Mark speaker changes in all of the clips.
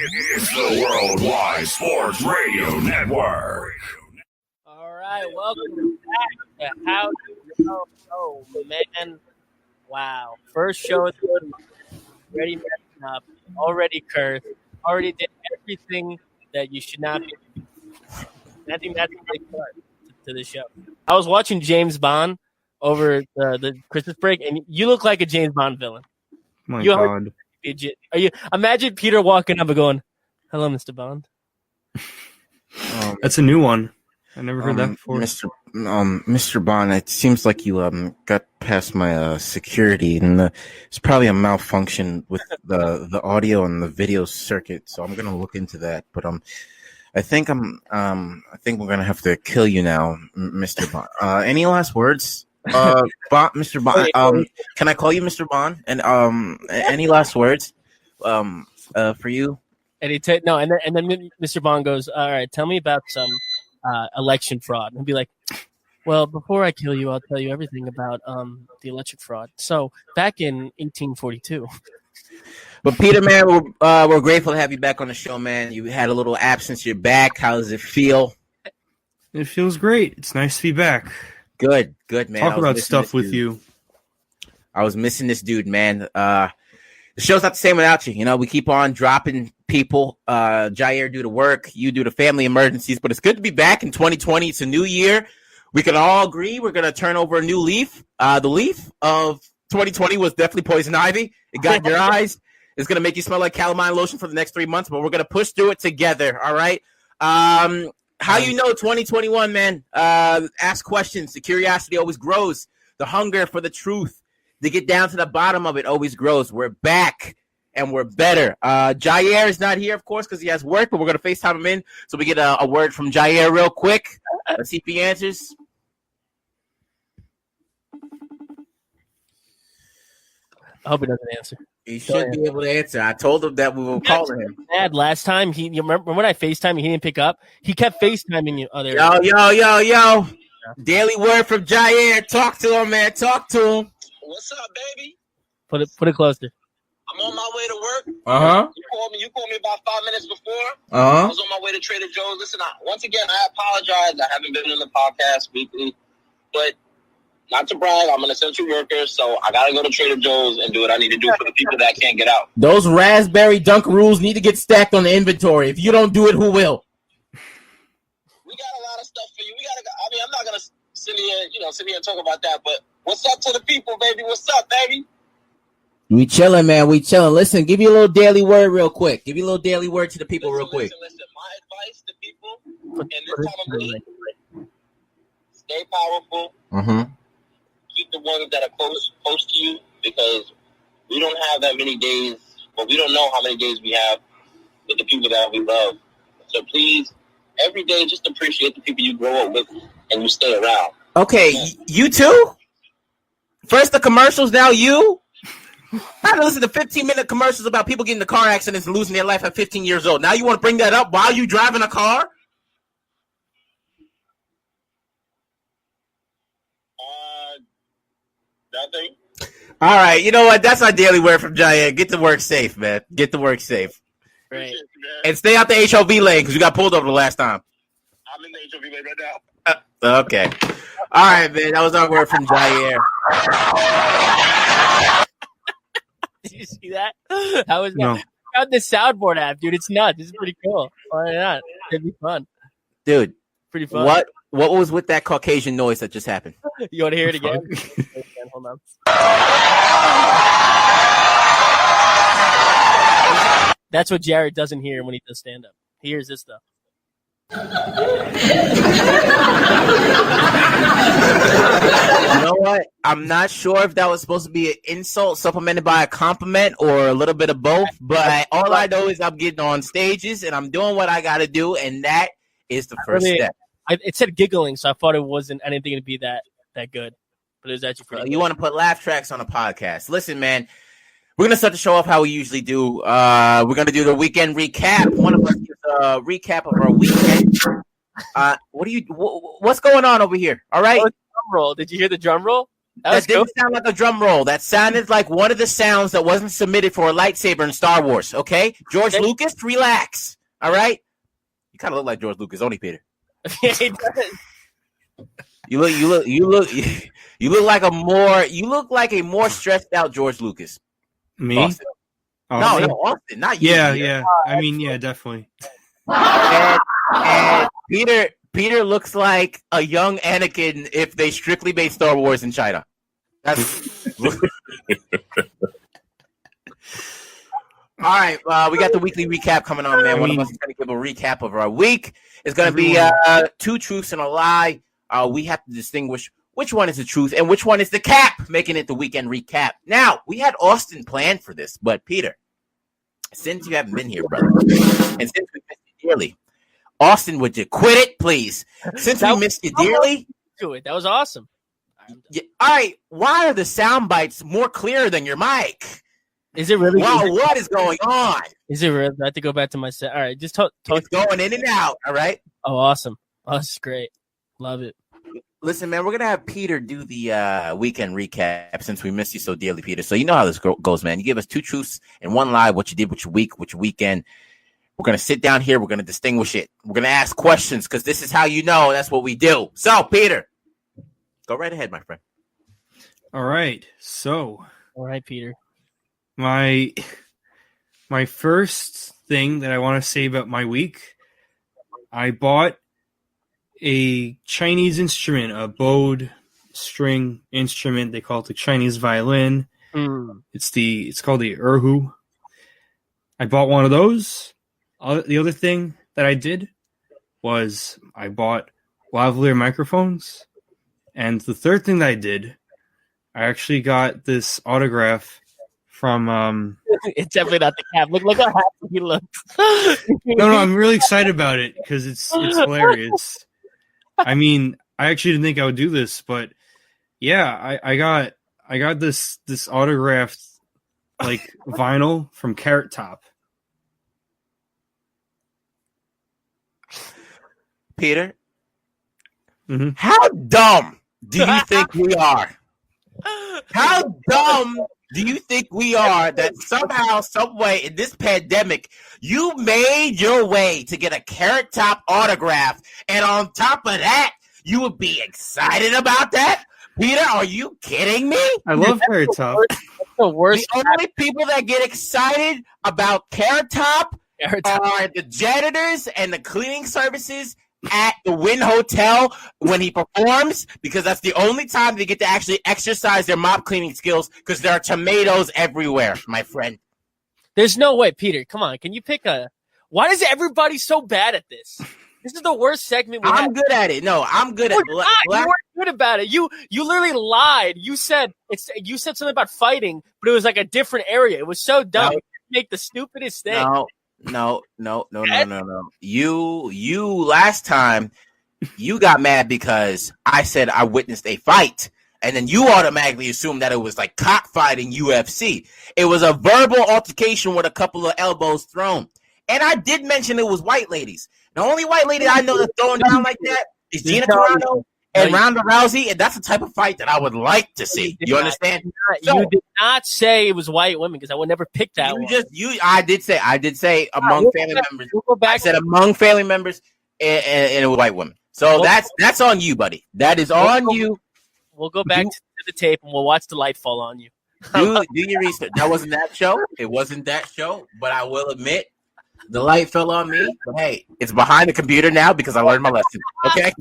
Speaker 1: It's the Worldwide Sports Radio Network.
Speaker 2: All right, welcome back to How Do You Know? Oh, man. Wow. First show of the week. Already messing up. Already cursed. Already did everything that you should not be doing. I think that's a big part to the show. I was watching James Bond over the Christmas break, and you look like a James Bond villain.
Speaker 3: My God.
Speaker 2: Are you? Imagine Peter walking up and going, "Hello, Mr. Bond."
Speaker 3: That's a new one. I never heard that before.
Speaker 4: Mr. Bond, it seems like you got past my security, and it's probably a malfunction with the audio and the video circuit. So I'm gonna look into that. But I think we're gonna have to kill you now, Mr. Bond. Any last words, Mr. Bond? Can I call you Mr. Bond? And any last words, for you?
Speaker 2: And and then Mr. Bond goes, "All right, tell me about some election fraud." And be like, "Well, before I kill you, I'll tell you everything about the election fraud. So back in 1842."
Speaker 4: But Peter, man, we're grateful to have you back on the show, man. You had a little absence. You're back. How does it feel?
Speaker 3: It feels great. It's nice to be back.
Speaker 4: Good, man.
Speaker 3: Talk about stuff with you.
Speaker 4: I was missing this dude, man. The show's not the same without you. You know, we keep on dropping people. Jair do the work. You do the family emergencies. But it's good to be back in 2020. It's a new year. We can all agree we're going to turn over a new leaf. The leaf of 2020 was definitely poison ivy. It got in your eyes. It's going to make you smell like calamine lotion for the next 3 months. But we're going to push through it together, all right? How you know 2021, man? Ask questions. The curiosity always grows. The hunger for the truth, to get down to the bottom of it, always grows. We're back, and we're better. Jair is not here, of course, because he has work, but we're going to FaceTime him in so we get a word from Jair real quick. Let's see if he answers.
Speaker 2: I hope he doesn't answer.
Speaker 4: He should be able to answer. I told him that we will call him.
Speaker 2: Bad last time. You remember when I FaceTime he didn't pick up? He kept FaceTiming you.
Speaker 4: Yo. Daily word from Jair. Talk to him, man. Talk to him.
Speaker 5: What's up, baby?
Speaker 2: Put it closer.
Speaker 5: I'm on my way to work.
Speaker 4: Uh-huh.
Speaker 5: You called me about 5 minutes before.
Speaker 4: Uh-huh.
Speaker 5: I was on my way to Trader Joe's. Listen, once again, I apologize. I haven't been on the podcast weekly, but not to brag, I'm an essential worker, so I got to go to Trader Joe's and do what I need to do for the people that can't get out.
Speaker 4: Those raspberry Dunkaroos need to get stacked on the inventory. If you don't do it, who will?
Speaker 5: We got a lot of stuff for you. I'm not going to sit here and talk about that, but what's up to the people, baby? What's up, baby?
Speaker 4: We chilling, man. We chilling. Listen, give you a little daily word real quick. Give you a little daily word to the people real quick.
Speaker 5: Listen. My advice to people in this time of need, stay powerful.
Speaker 4: Mm-hmm.
Speaker 5: Keep the ones that are close to you, because we don't have that many days, but we don't know how many days we have with the people that we love. So please, every day, just appreciate the people you grow up with and you stay around.
Speaker 4: Okay, you too? First the commercials, now you? I had to listen to 15-minute commercials about people getting into car accidents and losing their life at 15 years old. Now you want to bring that up while you driving a car?
Speaker 5: Nothing.
Speaker 4: All right, you know what? That's our daily word from Jair. Get to work safe, man. Get to work safe.
Speaker 2: Right.
Speaker 4: And stay out the HOV lane because you got pulled over the last time.
Speaker 5: I'm in the HOV lane right now.
Speaker 4: Okay. All right, man. That was our word from Jair.
Speaker 2: Did you see that? How was that?
Speaker 3: No.
Speaker 2: I found this soundboard app, dude. It's nuts. This is pretty cool. Why not? It'd be fun.
Speaker 4: Dude,
Speaker 2: Pretty fun.
Speaker 4: what was with that Caucasian noise that just happened?
Speaker 2: You want to hear it again? Hold on. That's what Jared doesn't hear when he does stand up. He hears this stuff.
Speaker 4: You know what? I'm not sure if that was supposed to be an insult supplemented by a compliment or a little bit of both, but all I know is I'm getting on stages and I'm doing what I got to do, and that is the first step.
Speaker 2: It said giggling, so I thought it wasn't anything to be that good, but it was actually pretty.
Speaker 4: You want to put laugh tracks on a podcast? Listen, man, we're gonna start the show off how we usually do. We're gonna do the weekend recap. One of us gives a recap of our weekend. What's going on over here? All right.
Speaker 2: Drum roll. Did you hear the drum roll?
Speaker 4: That didn't sound like a drum roll. That sounded like one of the sounds that wasn't submitted for a lightsaber in Star Wars. Okay, George Lucas, relax. All right, you kind of look like George Lucas, don't you, Peter?
Speaker 2: Yeah, he does.
Speaker 4: You look like a more stressed out George Lucas.
Speaker 3: Me?
Speaker 4: Austin. No, Austin, not you.
Speaker 3: Yeah. I mean, yeah, definitely.
Speaker 4: And Peter looks like a young Anakin if they strictly made Star Wars in China. That's all right. We got the weekly recap coming on, man. One of us is going to give a recap of our week. It's going to be 2 truths and a lie. We have to distinguish which one is the truth and which one is the cap, making it the weekend recap. Now, we had Austin planned for this, but Peter, since you haven't been here, brother, and since we missed you dearly, Austin, would you quit it, please? Since we missed you dearly.
Speaker 2: Do it. That was awesome.
Speaker 4: Yeah, all right. Why are the sound bites more clear than your mic?
Speaker 2: Is it really?
Speaker 4: Wow, what is going on?
Speaker 2: Is it really? I have to go back to my set. All right, just talk.
Speaker 4: It's going in and out. All right.
Speaker 2: Oh, awesome. Oh, this is great. Love it.
Speaker 4: Listen, man, we're going to have Peter do the weekend recap since we missed you so dearly, Peter. So you know how this goes, man. You give us 2 truths and 1 lie, what you did with your week, with your weekend. We're going to sit down here. We're going to distinguish it. We're going to ask questions because this is how you know. That's what we do. So, Peter, go right ahead, my friend.
Speaker 3: All right. So,
Speaker 2: all right, Peter.
Speaker 3: My first thing that I want to say about my week, I bought a Chinese instrument, a bowed string instrument. They call it the Chinese violin. It's called the erhu. I bought one of those. The other thing that I did was I bought lavalier microphones. And the third thing that I did, I actually got this autograph from
Speaker 2: it's definitely not the cap. Look how happy he looks.
Speaker 3: No, I'm really excited about it because it's hilarious. I mean, I actually didn't think I would do this, but yeah, I got this autographed like vinyl from Carrot Top.
Speaker 4: Peter, how dumb do you think we are? How dumb do you think we are that somehow, some way in this pandemic, you made your way to get a Carrot Top autograph, and on top of that, you would be excited about that? Peter, are you kidding me?
Speaker 3: I love Carrot Top.
Speaker 2: That's the worst.
Speaker 4: The only people that get excited about Carrot Top are the janitors and the cleaning services at the Wynn Hotel when he performs, because that's the only time they get to actually exercise their mop cleaning skills, because there are tomatoes everywhere, my friend.
Speaker 2: There's no way, Peter. Come on, can you pick a? Why is everybody so bad at this? This is the worst segment we have.
Speaker 4: I'm good at it. No, I'm good at it.
Speaker 2: You weren't good about it. You literally lied. You said something about fighting, but it was like a different area. It was so dumb.
Speaker 4: No.
Speaker 2: You make the stupidest thing.
Speaker 4: No. You last time you got mad because I said I witnessed a fight, and then you automatically assumed that it was like cockfighting UFC. It was a verbal altercation with a couple of elbows thrown. And I did mention it was white ladies. The only white lady I know that's throwing down like that is Gina Carano and Ronda Rousey, and that's the type of fight that I would like to see. You understand?
Speaker 2: You did not say it was white women, because I would never pick that one.
Speaker 4: I did say among family members.
Speaker 2: We'll go back.
Speaker 4: I said among family members and it was white women. So that's on you, buddy. That is on you.
Speaker 2: We'll go back to the tape and we'll watch the light fall on you.
Speaker 4: Do your research. That wasn't that show. It wasn't that show, but I will admit the light fell on me. But hey, it's behind the computer now because I learned my lesson. Okay.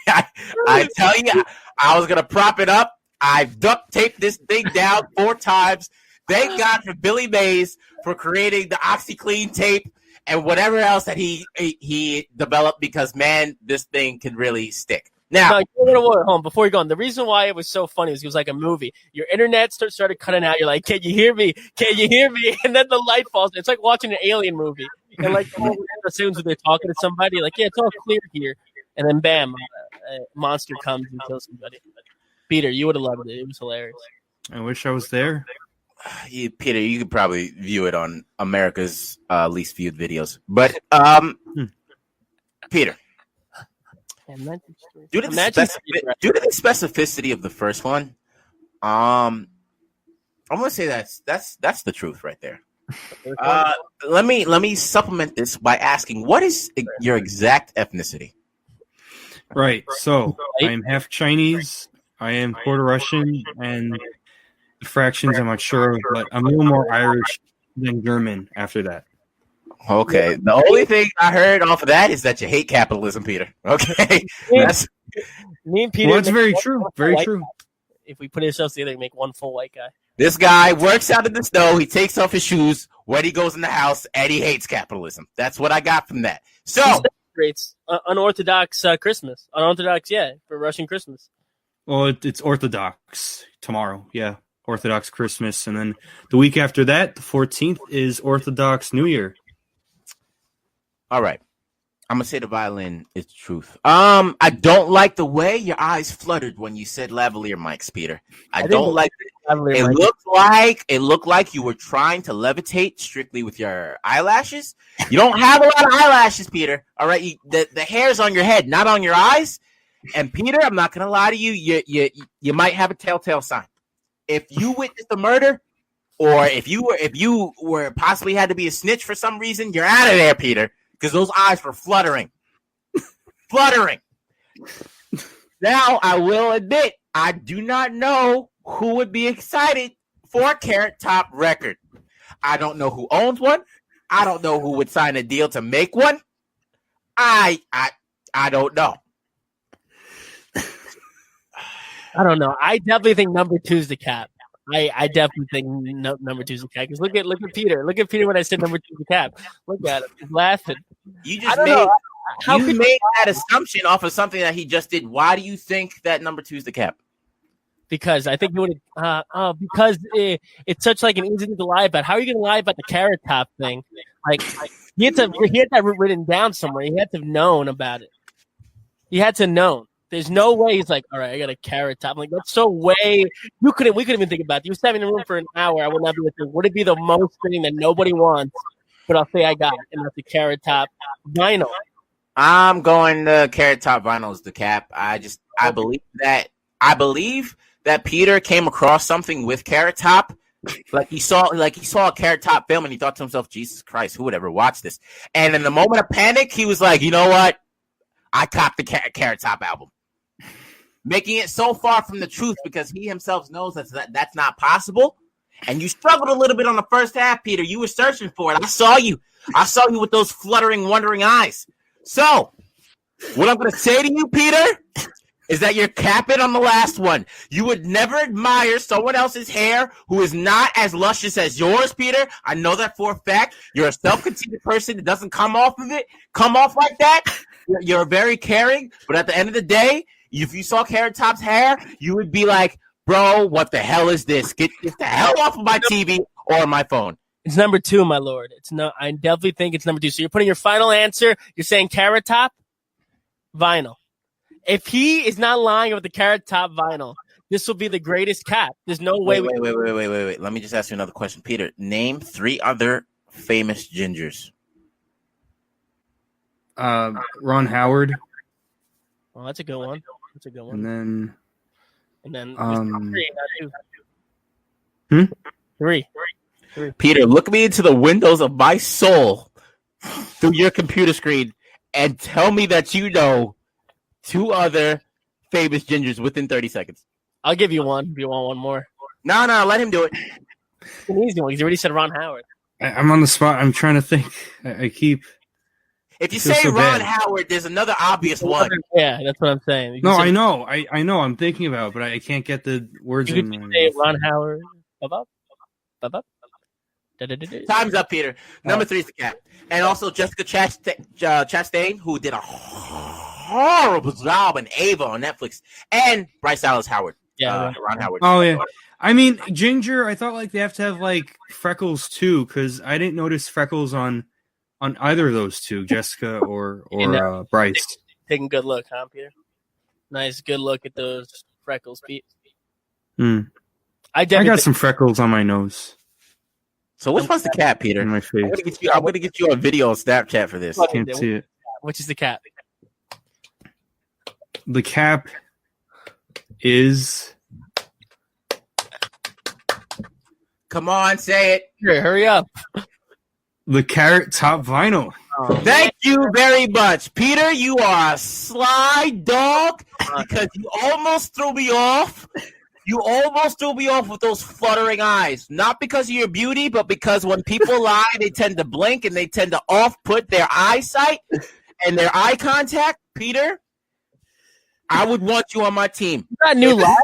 Speaker 4: I tell you, I was gonna prop it up. I duct taped this thing down 4 times. Thank God for Billy Mays for creating the OxyClean tape and whatever else that he developed, because man, this thing can really stick. Now,
Speaker 2: hold on, before you go on, the reason why it was so funny is it was like a movie. Your internet started cutting out. You're like, "Can you hear me? Can you hear me?" And then the light falls. It's like watching an alien movie. And like as soon as they're talking to somebody, like, "Yeah, it's all clear here," and then bam, a monster comes and kills somebody. Peter, you would have loved it. It was hilarious.
Speaker 3: I wish I was there.
Speaker 4: Peter, you could probably view it on America's least viewed videos. But Peter, Due to the specificity of the first one, I'm gonna say that's the truth right there. Let me supplement this by asking, what is your exact ethnicity?
Speaker 3: Right. So I am half Chinese. I am quarter Russian, and the fractions I'm not sure of, but I'm a little more Irish than German after that.
Speaker 4: Okay. The only thing I heard off of that is that you hate capitalism, Peter. Okay.
Speaker 2: Me and Peter.
Speaker 3: Well, that's very true. Very true.
Speaker 2: If we put ourselves together, we make one full white guy.
Speaker 4: This guy works out in the snow. He takes off his shoes when he goes in the house, and he hates capitalism. That's what I got from that. So,
Speaker 2: celebrates unorthodox Christmas. Unorthodox, for Russian Christmas.
Speaker 3: Well, it's Orthodox tomorrow. Yeah, Orthodox Christmas, and then the week after that, the 14th, is Orthodox New Year.
Speaker 4: All right. I'm gonna say the violin is the truth. I don't like the way your eyes fluttered when you said lavalier mics, Peter. I don't like it. It looked like you were trying to levitate strictly with your eyelashes. You don't have a lot of eyelashes, Peter. All right, the hair's on your head, not on your eyes. And Peter, I'm not gonna lie to you. You might have a telltale sign. If you witnessed a murder, or if you were possibly had to be a snitch for some reason, you're out of there, Peter. Because those eyes were fluttering. Fluttering. Now, I will admit, I do not know who would be excited for a Carrot Top record. I don't know who owns one. I don't know who would sign a deal to make one. I don't know.
Speaker 2: I don't know. I definitely think number 2 is the cap. I definitely think number 2 is the cap. Because look at Peter. Look at Peter when I said number 2 is the cap. Look at him. He's laughing.
Speaker 4: You just made that assumption off of something that he just did. Why do you think that number 2 is the cap?
Speaker 2: Because I think it would because it's such like an easy thing to lie about. How are you going to lie about the Carrot Top thing? Like he had that written down somewhere. He had to have known about it. He had to know. There's no way he's like, all right, I got a Carrot Top. I'm like, that's so way. We couldn't even think about it. You sat in the room for an hour. I would not be with you. Would it be the most thing that nobody wants? But I'll say I got it, and that's the Carrot Top vinyl.
Speaker 4: I'm going the Carrot Top vinyl is the cap. I believe that Peter came across something with Carrot Top. Like he saw a Carrot Top film, and he thought to himself, Jesus Christ, who would ever watch this? And in the moment of panic, he was like, you know what? I copped the Carrot Top album. Making it so far from the truth because he himself knows that's not possible. And you struggled a little bit on the first half, Peter. You were searching for it. I saw you with those fluttering, wondering eyes. So, what I'm going to say to you, Peter, is that you're capping on the last one. You would never admire someone else's hair who is not as luscious as yours, Peter. I know that for a fact. You're a self-conceited person that doesn't come off like that. You're very caring, but at the end of the day, if you saw Carrot Top's hair, you would be like, bro, what the hell is this? Get the hell off of my TV or my phone.
Speaker 2: It's number 2, my lord. I definitely think it's number 2. So you're putting your final answer. You're saying Carrot Top vinyl. If he is not lying about the Carrot Top vinyl, this will be the greatest cap. There's no way.
Speaker 4: Wait. Let me just ask you another question, Peter. Name 3 other famous gingers.
Speaker 3: Ron Howard.
Speaker 2: Well, that's a good one.
Speaker 3: And then
Speaker 2: 3.
Speaker 4: Peter, look me into the windows of my soul through your computer screen and tell me that you know 2 other famous gingers within 30 seconds.
Speaker 2: I'll give you one if you want one more.
Speaker 4: No, let him do it.
Speaker 2: It's an easy one because you already said Ron Howard.
Speaker 3: I'm on the spot. I'm trying to think. I keep.
Speaker 4: If you say Ron Howard, there's another obvious one.
Speaker 2: Yeah, that's what I'm saying.
Speaker 3: No, I know. I know. I'm thinking about it, but I can't get the words in.
Speaker 2: You could say Ron Howard.
Speaker 4: Time's up, Peter. Number 3 is the cap. And also Jessica Chastain, who did a horrible job in Ava on Netflix. And Bryce Dallas Howard.
Speaker 2: Yeah,
Speaker 4: Ron Howard.
Speaker 3: Oh, yeah. I mean, ginger, I thought like they have to have like freckles too, because I didn't notice freckles on either of those 2, Jessica or Bryce.
Speaker 2: Taking a good look, huh, Peter? Nice, good look at those freckles, Pete.
Speaker 3: I got some freckles on my nose.
Speaker 4: So which one's the cap, Peter?
Speaker 3: In my face.
Speaker 4: I'm gonna get you a video on Snapchat for this.
Speaker 3: Can't see it.
Speaker 2: Which is the cap?
Speaker 3: The cap is
Speaker 4: Come on, say it.
Speaker 2: Here, hurry up.
Speaker 3: the Carrot Top Vinyl.
Speaker 4: Thank you very much, Peter. You are a sly dog because you almost threw me off. You almost threw me off with those fluttering eyes. Not because of your beauty, but because when people lie, they tend to blink and they tend to off-put their eyesight and their eye contact. Peter, I would want you on my team.
Speaker 2: You got new live?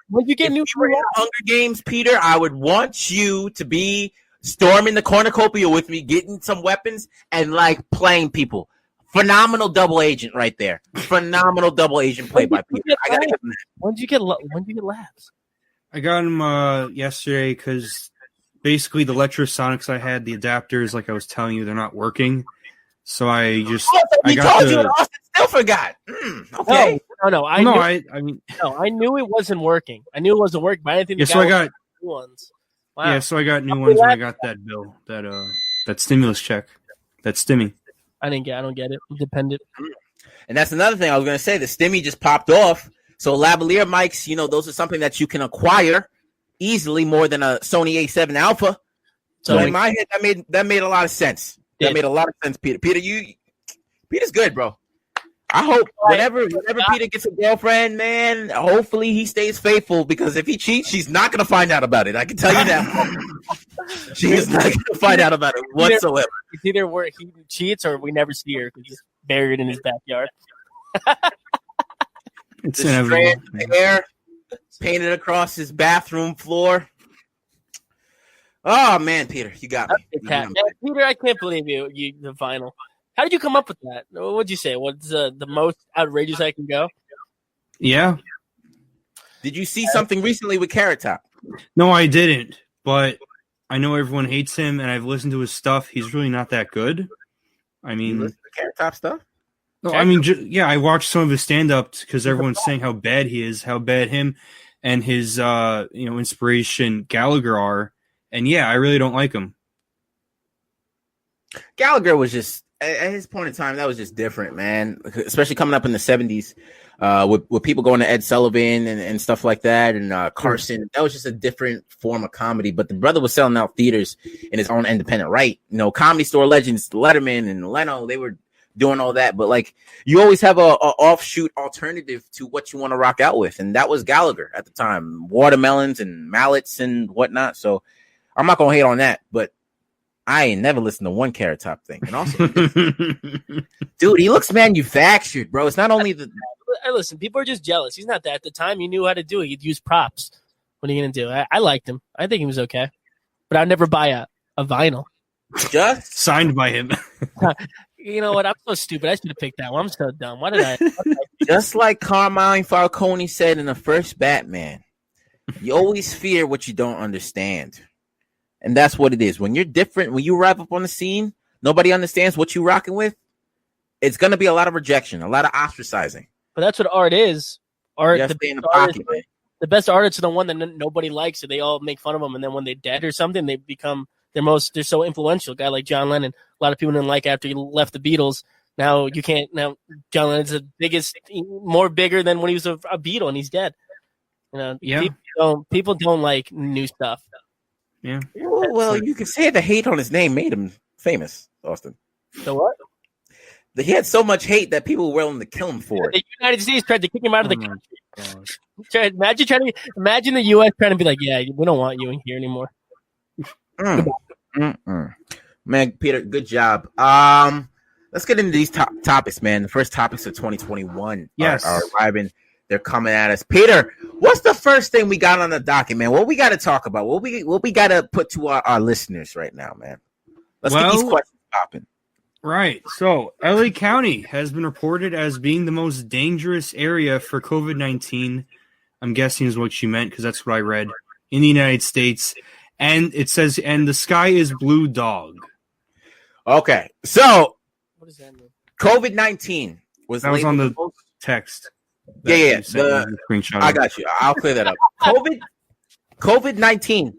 Speaker 2: When'd you get new
Speaker 4: If you were in Hunger Games, Peter, I would want you to be storming the cornucopia with me, getting some weapons, and like playing people. Phenomenal double agent right there. Phenomenal double agent play by Peter. I gotta give him that.
Speaker 2: When'd you get labs?
Speaker 3: I got them yesterday because basically the Electrosonics I had, the adapters, like I was telling you, they're not working. So I just
Speaker 4: I told you, and Austin still forgot. Okay.
Speaker 2: No. I knew it wasn't working. I knew it wasn't working, but I didn't think.
Speaker 3: Yeah, so I got
Speaker 2: new ones. Wow.
Speaker 3: Yeah, so I got new ones when I got that bill, that stimulus check, that stimmy.
Speaker 2: I don't get it. I'm dependent.
Speaker 4: And that's another thing I was going to say. The stimmy just popped off. So lavalier mics, those are something that you can acquire easily more than a Sony A7 Alpha. So in my head, that made a lot of sense. That made a lot of sense, Peter. Peter's good, bro. I hope whenever Peter gets a girlfriend, man, hopefully he stays faithful, because if he cheats, she's not going to find out about it. I can tell you that. She is not going to find out about it whatsoever.
Speaker 2: It's either where he cheats or we never see her because he's buried in his backyard.
Speaker 3: It's
Speaker 4: the strand of hair painted across his bathroom floor. Oh, man, Peter, you got me.
Speaker 2: Peter, I can't believe you the vinyl. How did you come up with that? What'd you say? What's the most outrageous I can go?
Speaker 3: Yeah.
Speaker 4: Did you see something recently with Carrot Top?
Speaker 3: No, I didn't. But I know everyone hates him, and I've listened to his stuff. He's really not that good. I mean,
Speaker 4: you listen to Carrot Top stuff?
Speaker 3: No, I mean, I watched some of his stand-ups because everyone's saying how bad he is, how bad him and his inspiration Gallagher are, and yeah, I really don't like him.
Speaker 4: Gallagher was just, at his point in time, that was just different, man. Especially coming up in the 70s, with people going to Ed Sullivan and stuff like that, and Carson. That was just a different form of comedy. But the brother was selling out theaters in his own independent right. Comedy store legends, Letterman and Leno, they were doing all that. But like, you always have a offshoot alternative to what you want to rock out with, and that was Gallagher at the time. Watermelons and mallets and whatnot. So I'm not gonna hate on that, but I ain't never listened to one Carrot Top thing. And also, dude, he looks manufactured, bro. It's not only the.
Speaker 2: Listen, people are just jealous. He's not that. At the time, he knew how to do it. He'd use props. What are you going to do? I liked him. I think he was okay. But I'd never buy a vinyl.
Speaker 4: Just
Speaker 3: signed by him.
Speaker 2: You know what? I'm so stupid. I should have picked that one. I'm so dumb. Why did I?
Speaker 4: Just like Carmine Falcone said in the first Batman, you always fear what you don't understand. And that's what it is. When you're different, when you arrive up on the scene, nobody understands what you're rocking with. It's going to be a lot of rejection, a lot of ostracizing.
Speaker 2: But that's what art is. Art. The best artists are the one that nobody likes, so they all make fun of them. And then when they're dead or something, they become they're so influential. A guy like John Lennon, a lot of people didn't like after he left the Beatles. Now John Lennon's the biggest, more bigger than when he was a Beatle, and he's dead. People don't like new stuff.
Speaker 3: Yeah.
Speaker 4: Well, you can say the hate on his name made him famous, Austin.
Speaker 2: So what?
Speaker 4: He had so much hate that people were willing to kill him for it.
Speaker 2: The United States tried to kick him out of the country. Imagine the U.S. trying to be like, yeah, we don't want you in here anymore.
Speaker 4: Man, Peter, good job. Let's get into these topics, man. The first topics of 2021 are arriving. They're coming at us. Peter, what's the first thing we got on the docket, man? What we got to talk about? What we got to put to our listeners right now, man? Let's get these questions popping.
Speaker 3: Right. So, LA County has been reported as being the most dangerous area for COVID-19. I'm guessing is what she meant because that's what I read in the United States. And it says, and the sky is blue dog.
Speaker 4: Okay. So,
Speaker 2: what does that mean?
Speaker 4: COVID-19 was
Speaker 3: on the text.
Speaker 4: Yeah. I got you. I'll clear that up. COVID-19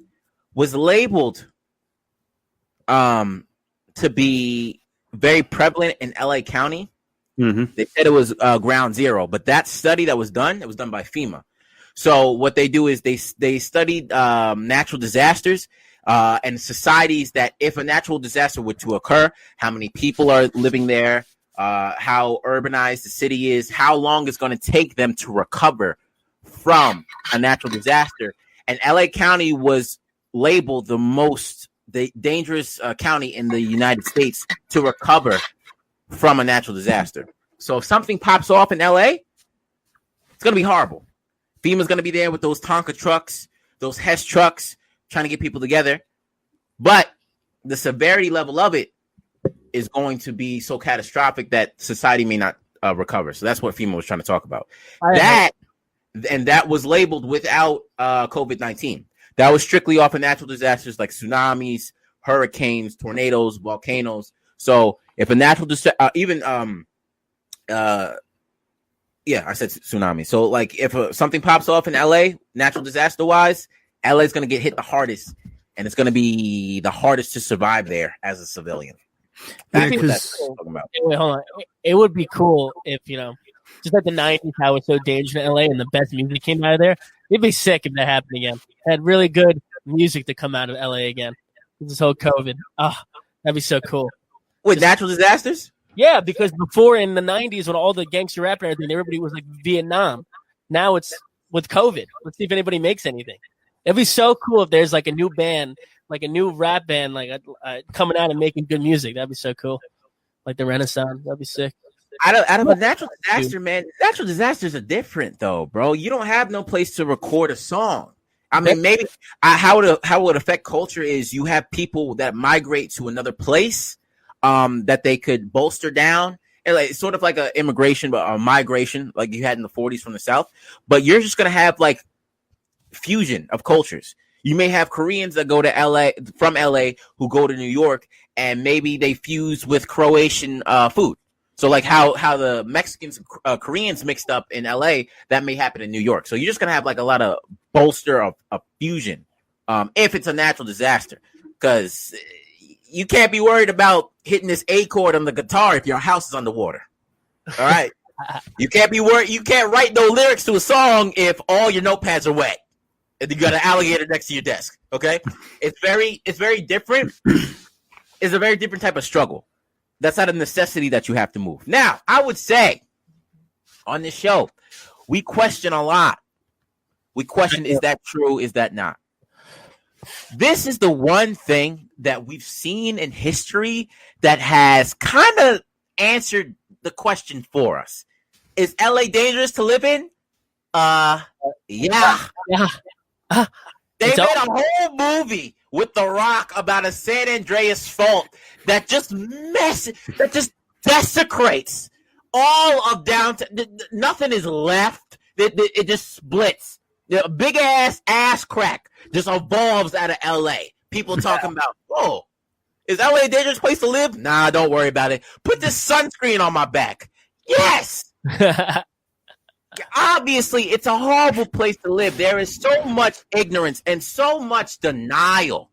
Speaker 4: was labeled to be very prevalent in LA County
Speaker 3: Mhm.
Speaker 4: They said it was ground zero, but that study that was done, it was done by FEMA. So what they do is they studied natural disasters and societies that if a natural disaster were to occur, how many people are living there, how urbanized the city is, how long it's going to take them to recover from a natural disaster. And LA County was labeled the most dangerous county in the United States to recover from a natural disaster. So if something pops off in LA, it's going to be horrible. FEMA's going to be there with those Tonka trucks, those Hess trucks, trying to get people together. But the severity level of it is going to be so catastrophic that society may not recover. So that's what FEMA was trying to talk about. That was labeled without COVID-19. That was strictly off of natural disasters like tsunamis, hurricanes, tornadoes, volcanoes. So if a natural disaster, I said tsunami. So like if something pops off in LA, natural disaster wise, LA is going to get hit the hardest, and it's going to be the hardest to survive there as a civilian. That's what that's talking about.
Speaker 2: Wait, hold on. It would be cool if, just like the 90s, how it was so dangerous in LA and the best music came out of there. It'd be sick if that happened again. It had really good music to come out of LA again. This whole COVID. Oh, that'd be so cool.
Speaker 4: With natural disasters?
Speaker 2: Yeah, because before in the 90s when all the gangster rap and everything, everybody was like Vietnam. Now it's with COVID. Let's see if anybody makes anything. It'd be so cool if there's like a new band, like a new rap band, like coming out and making good music. That'd be so cool. Like the Renaissance. That'd be sick.
Speaker 4: Out of a natural disaster, man, natural disasters are different though, bro. You don't have no place to record a song. I mean, maybe how it would affect culture is you have people that migrate to another place that they could bolster down. And like, it's sort of like an immigration, but a migration like you had in the 40s from the South. But you're just going to have like fusion of cultures. You may have Koreans that go to LA from LA who go to New York, and maybe they fuse with Croatian food. So like how the Mexicans, Koreans mixed up in LA, that may happen in New York. So you're just going to have like a lot of bolster of fusion if it's a natural disaster, because you can't be worried about hitting this A chord on the guitar if your house is underwater. All right. You can't be worried. You can't write no lyrics to a song if all your notepads are wet and you got an alligator next to your desk. Okay. It's very different. It's a very different type of struggle. That's not a necessity that you have to move. Now, I would say on this show, we question a lot. We question, is that true? Is that not? This is the one thing that we've seen in history that has kind of answered the question for us. Is LA dangerous to live in? Yeah. They made a whole movie with The Rock about a San Andreas fault that just desecrates all of downtown. Nothing is left. It just splits. A big ass crack just evolves out of LA. People talking about, oh, is LA a dangerous place to live? Nah, don't worry about it. Put this sunscreen on my back. Yes. Obviously, it's a horrible place to live. There is so much ignorance and so much denial.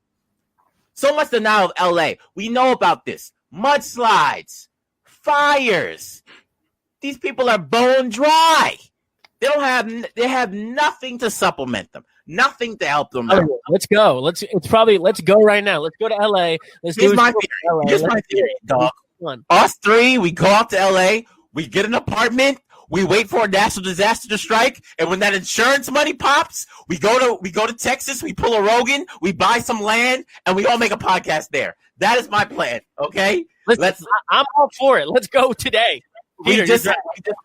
Speaker 4: So much denial of LA. We know about this. Mudslides, fires. These people are bone dry. They have nothing to supplement them. Nothing to help them.
Speaker 2: Oh, let's go. Let's go right now. Let's go to LA.
Speaker 4: Here's my theory, dog. Us three, we go out to LA, we get an apartment, we wait for a natural disaster to strike, and when that insurance money pops, we go to Texas, we pull a Rogan, we buy some land, and we all make a podcast there. That is my plan. Okay,
Speaker 2: I'm all for it. Let's go today.
Speaker 4: We just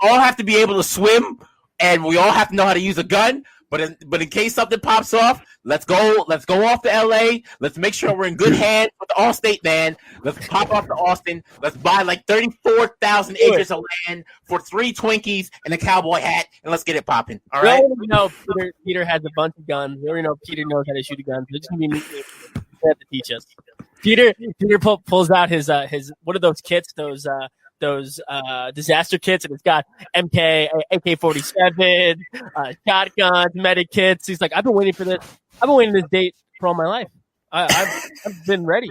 Speaker 4: all have to be able to swim, and we all have to know how to use a gun. But in case something pops off, let's go off to LA. Let's make sure we're in good hands with the Allstate man. Let's pop off to Austin. Let's buy like 34,000 acres of land for 3 Twinkies and a cowboy hat, and let's get it popping. All right.
Speaker 2: We know Peter has a bunch of guns. We already know Peter knows how to shoot a gun. It's gonna be neat. They have to teach us. Peter pulls out his what are those kits? Those disaster kits, and it's got MK, AK-47, shotguns, medic kits. He's like, I've been waiting for this. I've been waiting this date for all my life. I've been ready.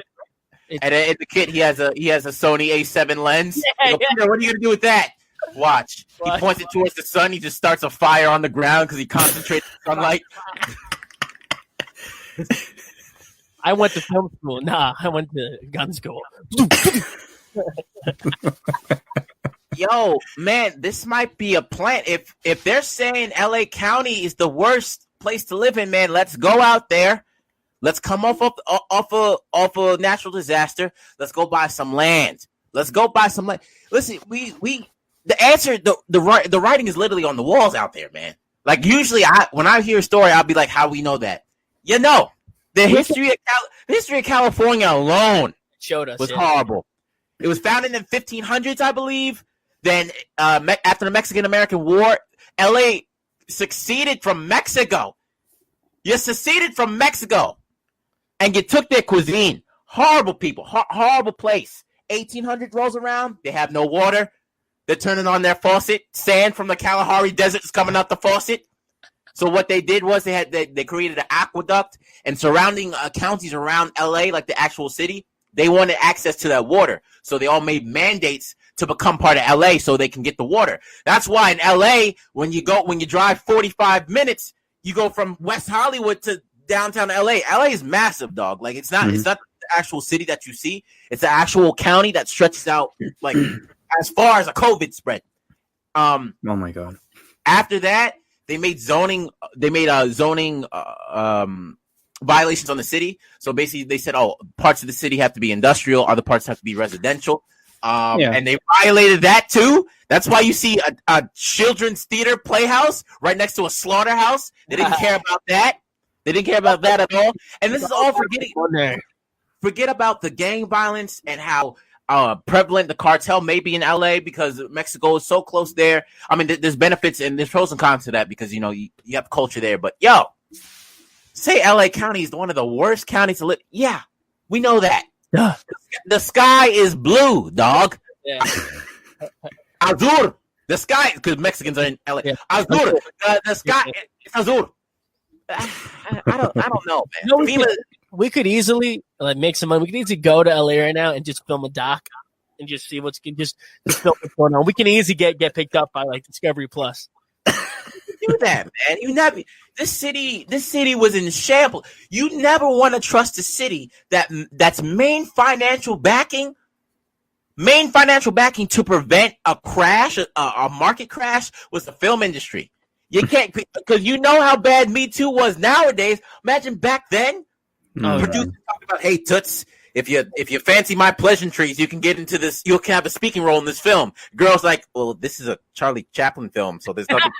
Speaker 4: And in the kit, he has a Sony A7 lens. Peter, what are you gonna do with that? Watch. He
Speaker 2: Watch.
Speaker 4: points it towards the sun. He just starts a fire on the ground because he concentrates on sunlight.
Speaker 2: I went to film school. Nah, I went to gun school.
Speaker 4: Yo, man, this might be a plan. If they're saying LA County is the worst place to live in, man, let's go out there. Let's come off a natural disaster. Let's go buy some land. Let's go buy some land. Listen, the answer, the writing is literally on the walls out there, man. Like usually, when I hear a story, I'll be like, "How we know that?" You know, the history of California alone
Speaker 2: Showed us
Speaker 4: was
Speaker 2: yeah.
Speaker 4: horrible. It was founded in the 1500s, I believe. Then after the Mexican-American War, LA seceded from Mexico. You seceded from Mexico, and you took their cuisine. Horrible people, horrible place. 1800 rolls around, they have no water. They're turning on their faucet. Sand from the Kalahari Desert is coming out the faucet. So what they did was they created an aqueduct, and surrounding counties around LA, like the actual city, they wanted access to that water. So they all made mandates to become part of LA so they can get the water. That's why in LA, when you drive 45 minutes, you go from West Hollywood to downtown LA. LA is massive, dog. Like it's not the actual city that you see. It's the actual county that stretches out like as far as a COVID spread.
Speaker 3: Oh my god.
Speaker 4: After that, they made zoning violations on the city. So basically they said, parts of the city have to be industrial, other parts have to be residential. And they violated that too. That's why you see a children's theater playhouse right next to a slaughterhouse. They didn't care about that. They didn't care about that at all. And this is all forget about the gang violence and how prevalent the cartel may be in LA because Mexico is so close there. I mean, there's benefits and there's pros and cons to that because, you know, you have culture there. But, say LA County is one of the worst counties to live. Yeah, we know that.
Speaker 2: Yeah.
Speaker 4: The sky is blue, dog.
Speaker 2: Yeah.
Speaker 4: Azul. The sky, because Mexicans are in LA. Yeah. Azul. The sky is azul. I don't know, man.
Speaker 2: We could easily make some money. We could easily go to LA right now and just film a doc and just see just film what's going on. We can easily get picked up by like Discovery Plus.
Speaker 4: Do that, man. This city was in shambles. You never want to trust a city that's main financial backing to prevent a crash, a market crash, was the film industry. You can't, because you know how bad Me Too was nowadays. Imagine back then. Producers talking about, hey, Toots, if you fancy my pleasantries, you can get into this. You can have a speaking role in this film. Girls like, well, this is a Charlie Chaplin film, so there's nothing.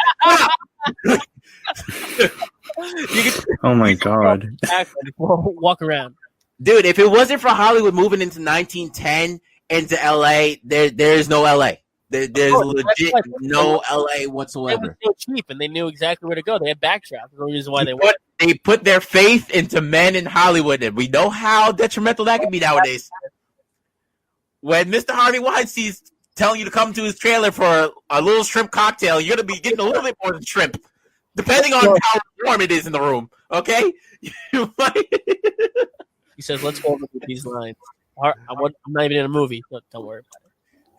Speaker 3: Oh my god!
Speaker 2: Walk around,
Speaker 4: dude. If it wasn't for Hollywood moving into 1910 into LA, there's no LA. There's legit no LA whatsoever.
Speaker 2: They were so cheap, and they knew exactly where to go. They had backtrack. The reason why
Speaker 4: they put their faith into men in Hollywood, and we know how detrimental that can be nowadays. When Mr. Harvey Weinstein's telling you to come to his trailer for a little shrimp cocktail, you're gonna be getting a little bit more than shrimp, depending on how warm it is in the room. Okay.
Speaker 2: He says, "Let's go over these lines." I'm not even in a movie. Don't worry about it.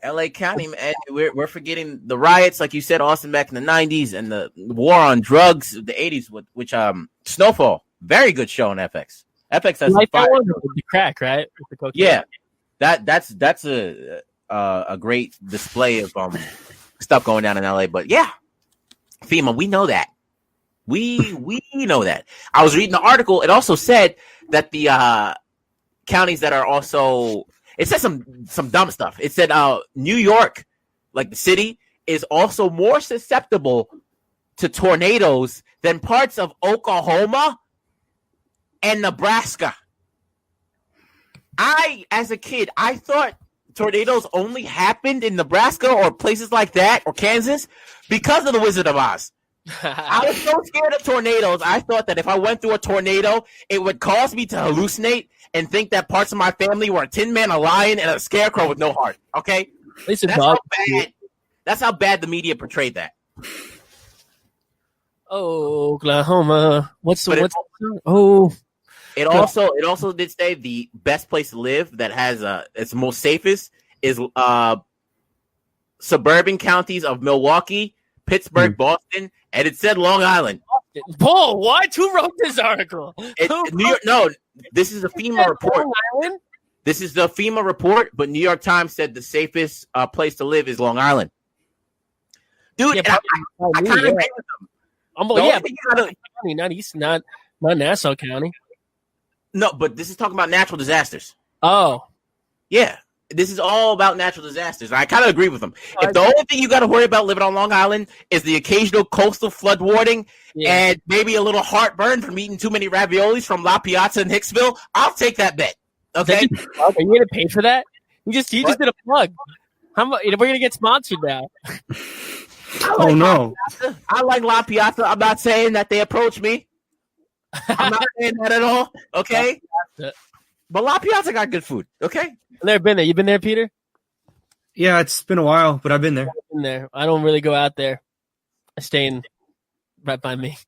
Speaker 4: LA County, man, we're forgetting the riots, like you said, Austin, back in the 90s, and the war on drugs, the 80s, which Snowfall, very good show on FX. FX has
Speaker 2: the crack, right? With the
Speaker 4: yeah, that's a great display of stuff going down in LA. But yeah, FEMA, we know that. We know that. I was reading the article. It also said that the counties that are also, it said some dumb stuff. It said New York, like the city, is also more susceptible to tornadoes than parts of Oklahoma and Nebraska. As a kid, I thought tornadoes only happened in Nebraska or places like that, or Kansas, because of the Wizard of Oz. I was so scared of tornadoes. I thought that if I went through a tornado, it would cause me to hallucinate and think that parts of my family were a Tin Man, a lion, and a scarecrow with no heart. Okay? That's how bad the media portrayed that.
Speaker 2: Oklahoma.
Speaker 4: It also did say the best place to live that has it's most safest is suburban counties of Milwaukee, Pittsburgh, Boston, and it said Long Island.
Speaker 2: Paul, what? Who wrote this article?
Speaker 4: New York, no, this is the FEMA report.
Speaker 2: Long Island?
Speaker 4: This is the FEMA report, but New York Times said the safest place to live is Long Island. Dude,
Speaker 2: Yeah,
Speaker 4: I kind of agree with them. The only thing you gotta-
Speaker 2: County, not East, not Nassau County.
Speaker 4: no, but this is talking about natural disasters.
Speaker 2: Oh,
Speaker 4: Yeah, this is all about natural disasters. I kind of agree with them. If the only thing you got to worry about living on Long Island is the occasional coastal flood warning and maybe a little heartburn from eating too many raviolis from La Piazza in Hicksville, I'll take that bet. Okay,
Speaker 2: Are you gonna pay for that? You just did a plug. How much? We're gonna get sponsored now.
Speaker 3: Oh no!
Speaker 4: I like La Piazza. I'm not saying that they approach me. I'm not saying that at all. Okay, but La Piazza got good food. Okay,
Speaker 2: I've never been there. You been there, Peter?
Speaker 3: Yeah, it's been a while, but I've been there.
Speaker 2: Been there. I don't really go out there. I stay in right by me.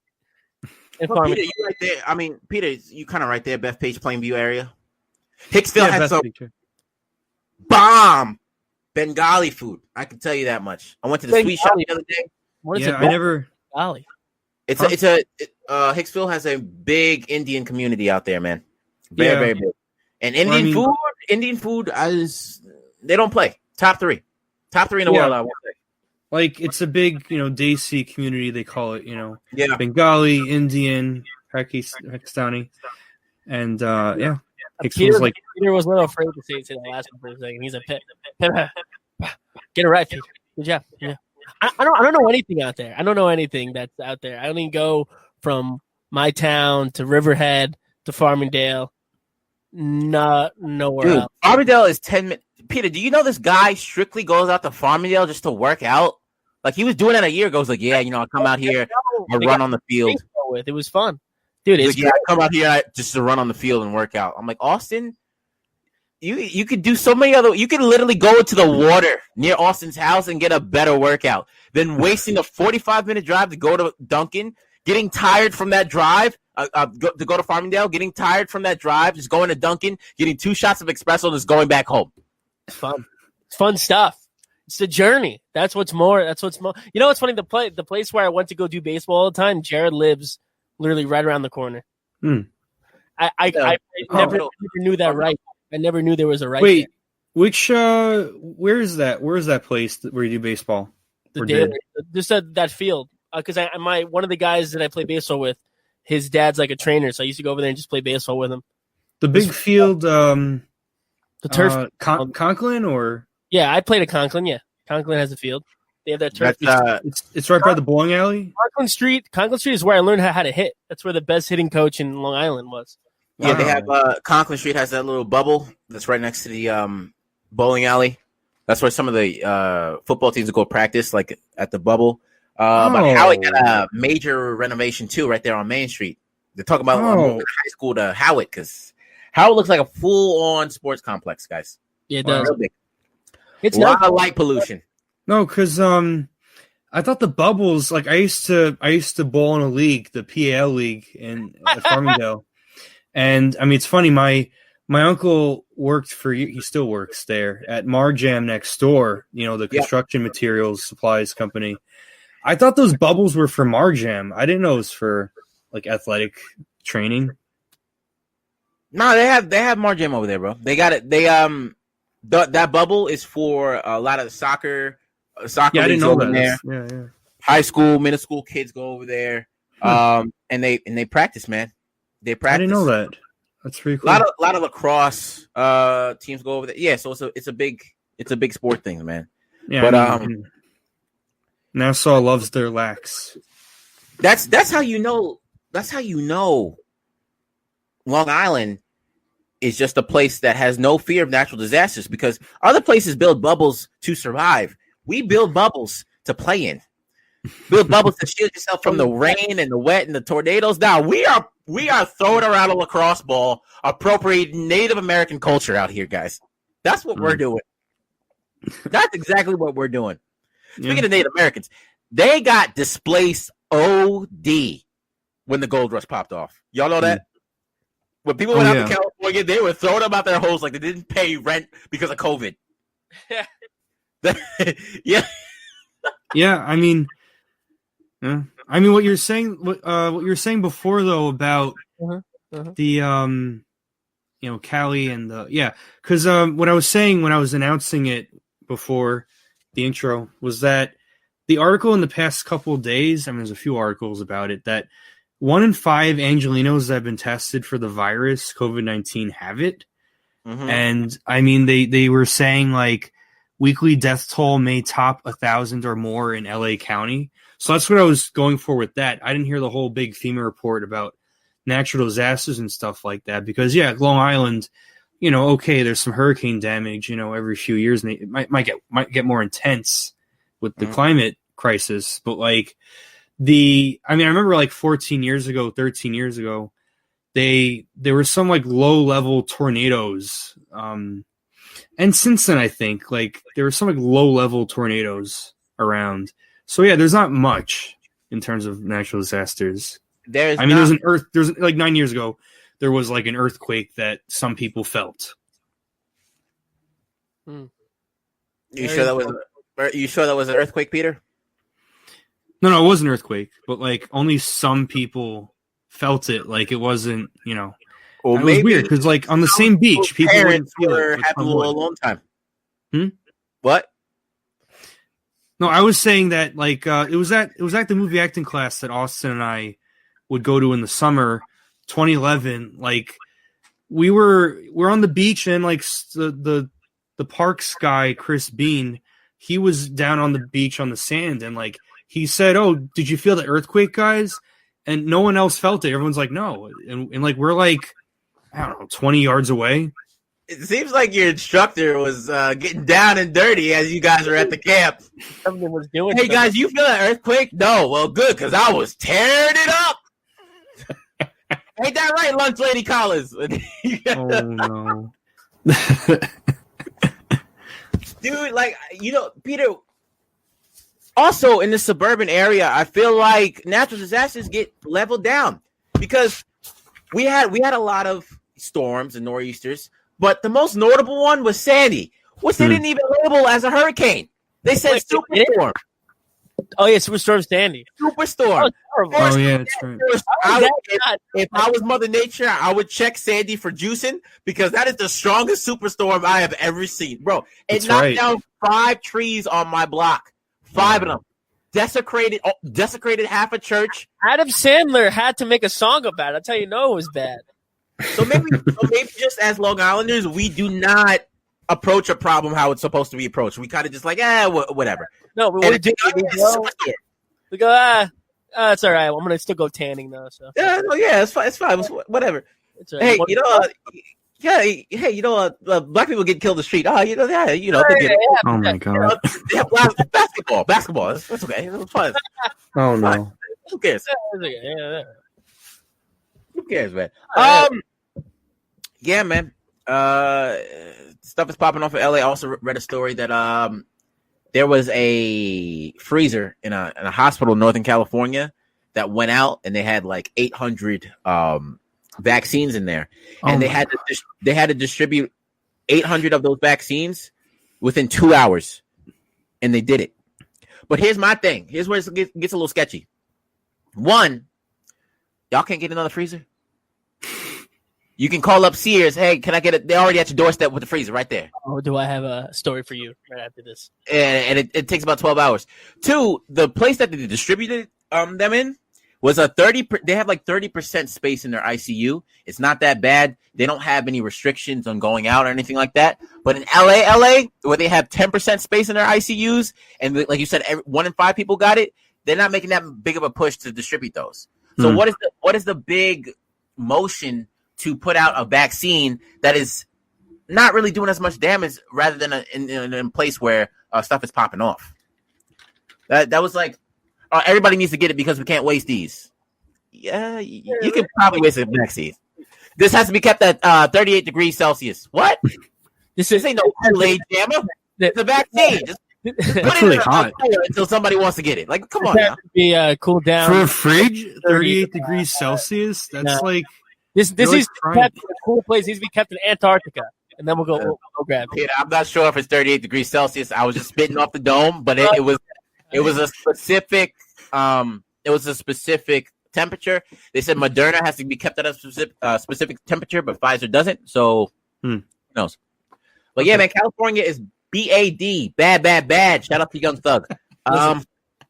Speaker 2: In
Speaker 4: well,
Speaker 2: Farmington.
Speaker 4: Peter, you right there. I mean, Peter, you kind of right there, Bethpage, Plainview area. Hicksville
Speaker 3: Yeah,
Speaker 4: has
Speaker 3: best
Speaker 4: some
Speaker 3: picture.
Speaker 4: bomb Bengali food. I can tell you that much. I went to the
Speaker 2: Bengali.
Speaker 4: sweet shop the other day.
Speaker 2: What is
Speaker 3: Yeah,
Speaker 2: it?
Speaker 3: I never.
Speaker 2: Golly.
Speaker 4: Hicksville has a big Indian community out there, man. Very,
Speaker 3: Yeah.
Speaker 4: very big. And
Speaker 3: Well, I mean-
Speaker 4: Indian food is they don't play. Top three in the
Speaker 3: Yeah.
Speaker 4: world, I would say.
Speaker 3: Like, it's a big, Desi community, they call it,
Speaker 4: Yeah.
Speaker 3: Bengali, Indian, Pakistani. And, yeah.
Speaker 2: Peter,
Speaker 3: Hicksville's like,
Speaker 2: Peter was a little afraid to say it to the last one for a second. He's a pit. Get it right, Peter. Good job. Yeah. I don't know anything out there. I don't know anything that's out there. I only go from my town to Riverhead to Farmingdale. Not nowhere
Speaker 4: Dude,
Speaker 2: else.
Speaker 4: Farmingdale is 10 minutes. Peter, do you know this guy strictly goes out to Farmingdale just to work out? Like, he was doing it a year ago. He was like, yeah, I'll come out here and run on the field.
Speaker 2: With it was fun, dude.
Speaker 4: He's
Speaker 2: It's
Speaker 4: like, yeah, I come out here just to run on the field and work out. I'm like, Austin, you could do so many other. You could literally go into the water near Austin's house and get a better workout than wasting a 45-minute drive to go to Duncan, getting tired from that drive to go to Farmingdale, getting tired from that drive, just going to Duncan, getting 2 shots of espresso, and just going back home.
Speaker 2: fun. It's fun stuff. It's the journey. That's what's more. You know what's funny? The place where I went to go do baseball all the time, Jared lives literally right around the corner.
Speaker 3: Hmm.
Speaker 2: I never knew that right. I never knew there was a right.
Speaker 3: wait, which, where is that? Where is that place where you do baseball?
Speaker 2: there.
Speaker 3: Or
Speaker 2: The
Speaker 3: did?
Speaker 2: daily, just that field. Because one of the guys that I play baseball with, his dad's like a trainer, so I used to go over there and just play baseball with him.
Speaker 3: The big field,
Speaker 2: The turf.
Speaker 3: Conklin, or
Speaker 2: Yeah, I played at Conklin. Yeah, Conklin has a field. They have that turf.
Speaker 3: it's right by the bowling alley?
Speaker 2: Conklin Street is where I learned how to hit. That's where the best hitting coach in Long Island was.
Speaker 4: Yeah, they have
Speaker 3: Wow.
Speaker 4: Conklin Street has that little bubble that's right next to the bowling alley. That's where some of the football teams go practice, like at the bubble. But Howitt got a major renovation too, right there on Main Street. They're talking about moving high school to Howitt because Howitt looks like a full-on sports complex, guys.
Speaker 2: Yeah, it does.
Speaker 4: Real big.
Speaker 2: It's
Speaker 4: A lot
Speaker 2: not
Speaker 4: of light pollution.
Speaker 3: No, because I thought the bubbles, like I used to bowl in a league, the PAL league in Farmingdale, and I mean it's funny. My uncle worked he still works there at Marjam next door. The construction materials supplies company. I thought those bubbles were for Marjam. I didn't know it was for like athletic training.
Speaker 4: No, they have Marjam over there, bro. They got it. They that bubble is for a lot of soccer.
Speaker 3: Yeah, I didn't
Speaker 4: leagues
Speaker 3: know
Speaker 4: over
Speaker 3: that.
Speaker 4: there.
Speaker 3: Yeah.
Speaker 4: High school, middle school kids go over there, and they practice, man. They practice.
Speaker 3: I didn't know that. That's pretty cool.
Speaker 4: A lot of lacrosse teams go over there. Yeah, so it's a big sport thing, man.
Speaker 3: Yeah,
Speaker 4: but
Speaker 3: Nassau loves their lax.
Speaker 4: that's how you know. That's how you know. Long Island is just a place that has no fear of natural disasters because other places build bubbles to survive. We build bubbles to play in. Build bubbles to shield yourself from the rain and the wet and the tornadoes. Now we are throwing around a lacrosse ball, appropriating Native American culture out here, guys. That's what we're doing. That's exactly what we're doing. Speaking of Native Americans, they got displaced OD when the gold rush popped off. Y'all know that? When people went out to California, they were throwing them out their holes like they didn't pay rent because of COVID. Yeah.
Speaker 3: Yeah, I mean, what you're saying, what you were saying before though about the Cali and because what I was saying when I was announcing it before the intro was that the article in the past couple of days, I mean, there's a few articles about it, that 1 in 5 Angelenos that have been tested for the virus, COVID-19, have it.
Speaker 4: Mhm.
Speaker 3: And I mean, they were saying like weekly death toll may top 1,000 or more in LA County. So that's what I was going for with that. I didn't hear the whole big FEMA report about natural disasters and stuff like that because, Long Island, okay, there's some hurricane damage, every few years, and it might get more intense with the climate crisis. But like I remember like 13 years ago, there were some like low level tornadoes. And since then, I think like there were some like low level tornadoes around. So yeah, there's not much in terms of natural disasters. There's like 9 years ago, there was like an earthquake that some people felt.
Speaker 4: You sure that was an earthquake, Peter?
Speaker 3: No, it wasn't an earthquake, but like only some people felt it. Like it wasn't, Well, it was weird because like on the same beach, people wouldn't feel it.
Speaker 4: Happened a long time. What?
Speaker 3: No, I was saying that like it was at the movie acting class that Austin and I would go to in the summer, 2011. Like we're on the beach and like the parks guy Chris Bean, he was down on the beach on the sand and like he said, "Oh, did you feel the earthquake, guys?" And no one else felt it. Everyone's like, "No," and like we're like, I don't know, 20 yards away.
Speaker 4: It seems like your instructor was getting down and dirty as you guys were at the camp.
Speaker 2: Something was doing.
Speaker 4: Hey guys, you feel that earthquake? No, well, good, because I was tearing it up. Ain't that right, lunch lady Collins?
Speaker 3: Oh no,
Speaker 4: dude! Like Peter. Also, in the suburban area, I feel like natural disasters get leveled down because we had a lot of storms and nor'easters, but the most notable one was Sandy, which they didn't even label as a hurricane. They said superstorm.
Speaker 2: Oh yeah, Superstorm Sandy.
Speaker 4: Superstorm.
Speaker 3: Oh yeah, that's right.
Speaker 4: If I was Mother Nature, I would check Sandy for juicing because that is the strongest superstorm I have ever seen, bro. It knocked down 5 trees on my block. 5 of them. Desecrated half a church.
Speaker 2: Adam Sandler had to make a song about it. That's how you know it was bad.
Speaker 4: So maybe just as Long Islanders, we do not approach a problem how it's supposed to be approached. We kind of just like, whatever.
Speaker 2: No, but we do. We go, it's all right. I'm gonna still go tanning though. So
Speaker 4: it's fine. It's fine. Whatever.
Speaker 2: It's all right.
Speaker 4: Hey, black people get killed in the street. Oh, they get it.
Speaker 3: Oh my god.
Speaker 4: Basketball. That's okay. It's fun.
Speaker 3: Oh no.
Speaker 4: Who cares? Who cares, man? Yeah, man. Stuff is popping off in LA. I also read a story that there was a freezer in a hospital in Northern California that went out, and they had like 800 vaccines in there, and they had to distribute 800 of those vaccines within 2 hours, and they did it. But here's my thing. Here's where it gets a little sketchy. One, y'all can't get another freezer. You can call up Sears. Hey, can I get it? They're already at your doorstep with the freezer right there.
Speaker 2: Oh, do I have a story for you right after this?
Speaker 4: And it takes about 12 hours. 2, the place that they distributed them in was they have like 30% space in their ICU. It's not that bad. They don't have any restrictions on going out or anything like that. But in LA, where they have 10% space in their ICUs, and like you said, 1 in 5 people got it, they're not making that big of a push to distribute those. So what is the big motion to put out a vaccine that is not really doing as much damage rather than in a place where stuff is popping off? That was like, everybody needs to get it because we can't waste these. Yeah, you can probably waste a vaccine. This has to be kept at 38 degrees Celsius. What? This ain't no Kool-Aid jammer. It's a vaccine. Just put it
Speaker 3: really
Speaker 4: in
Speaker 3: hot
Speaker 4: until somebody wants to get it. Like, come on now.
Speaker 2: Be cooled down
Speaker 3: for a fridge. 38 degrees Celsius. That's like
Speaker 2: this is kept in a cool place. Needs to be kept in Antarctica. and then we'll go grab it.
Speaker 4: Peter, I'm not sure if it's 38 degrees Celsius. I was just spitting off the dome, but it was a specific temperature. They said Moderna has to be kept at a specific temperature, but Pfizer doesn't. So who knows? But yeah, man, California is BAD, bad. Shout out to Young Thug.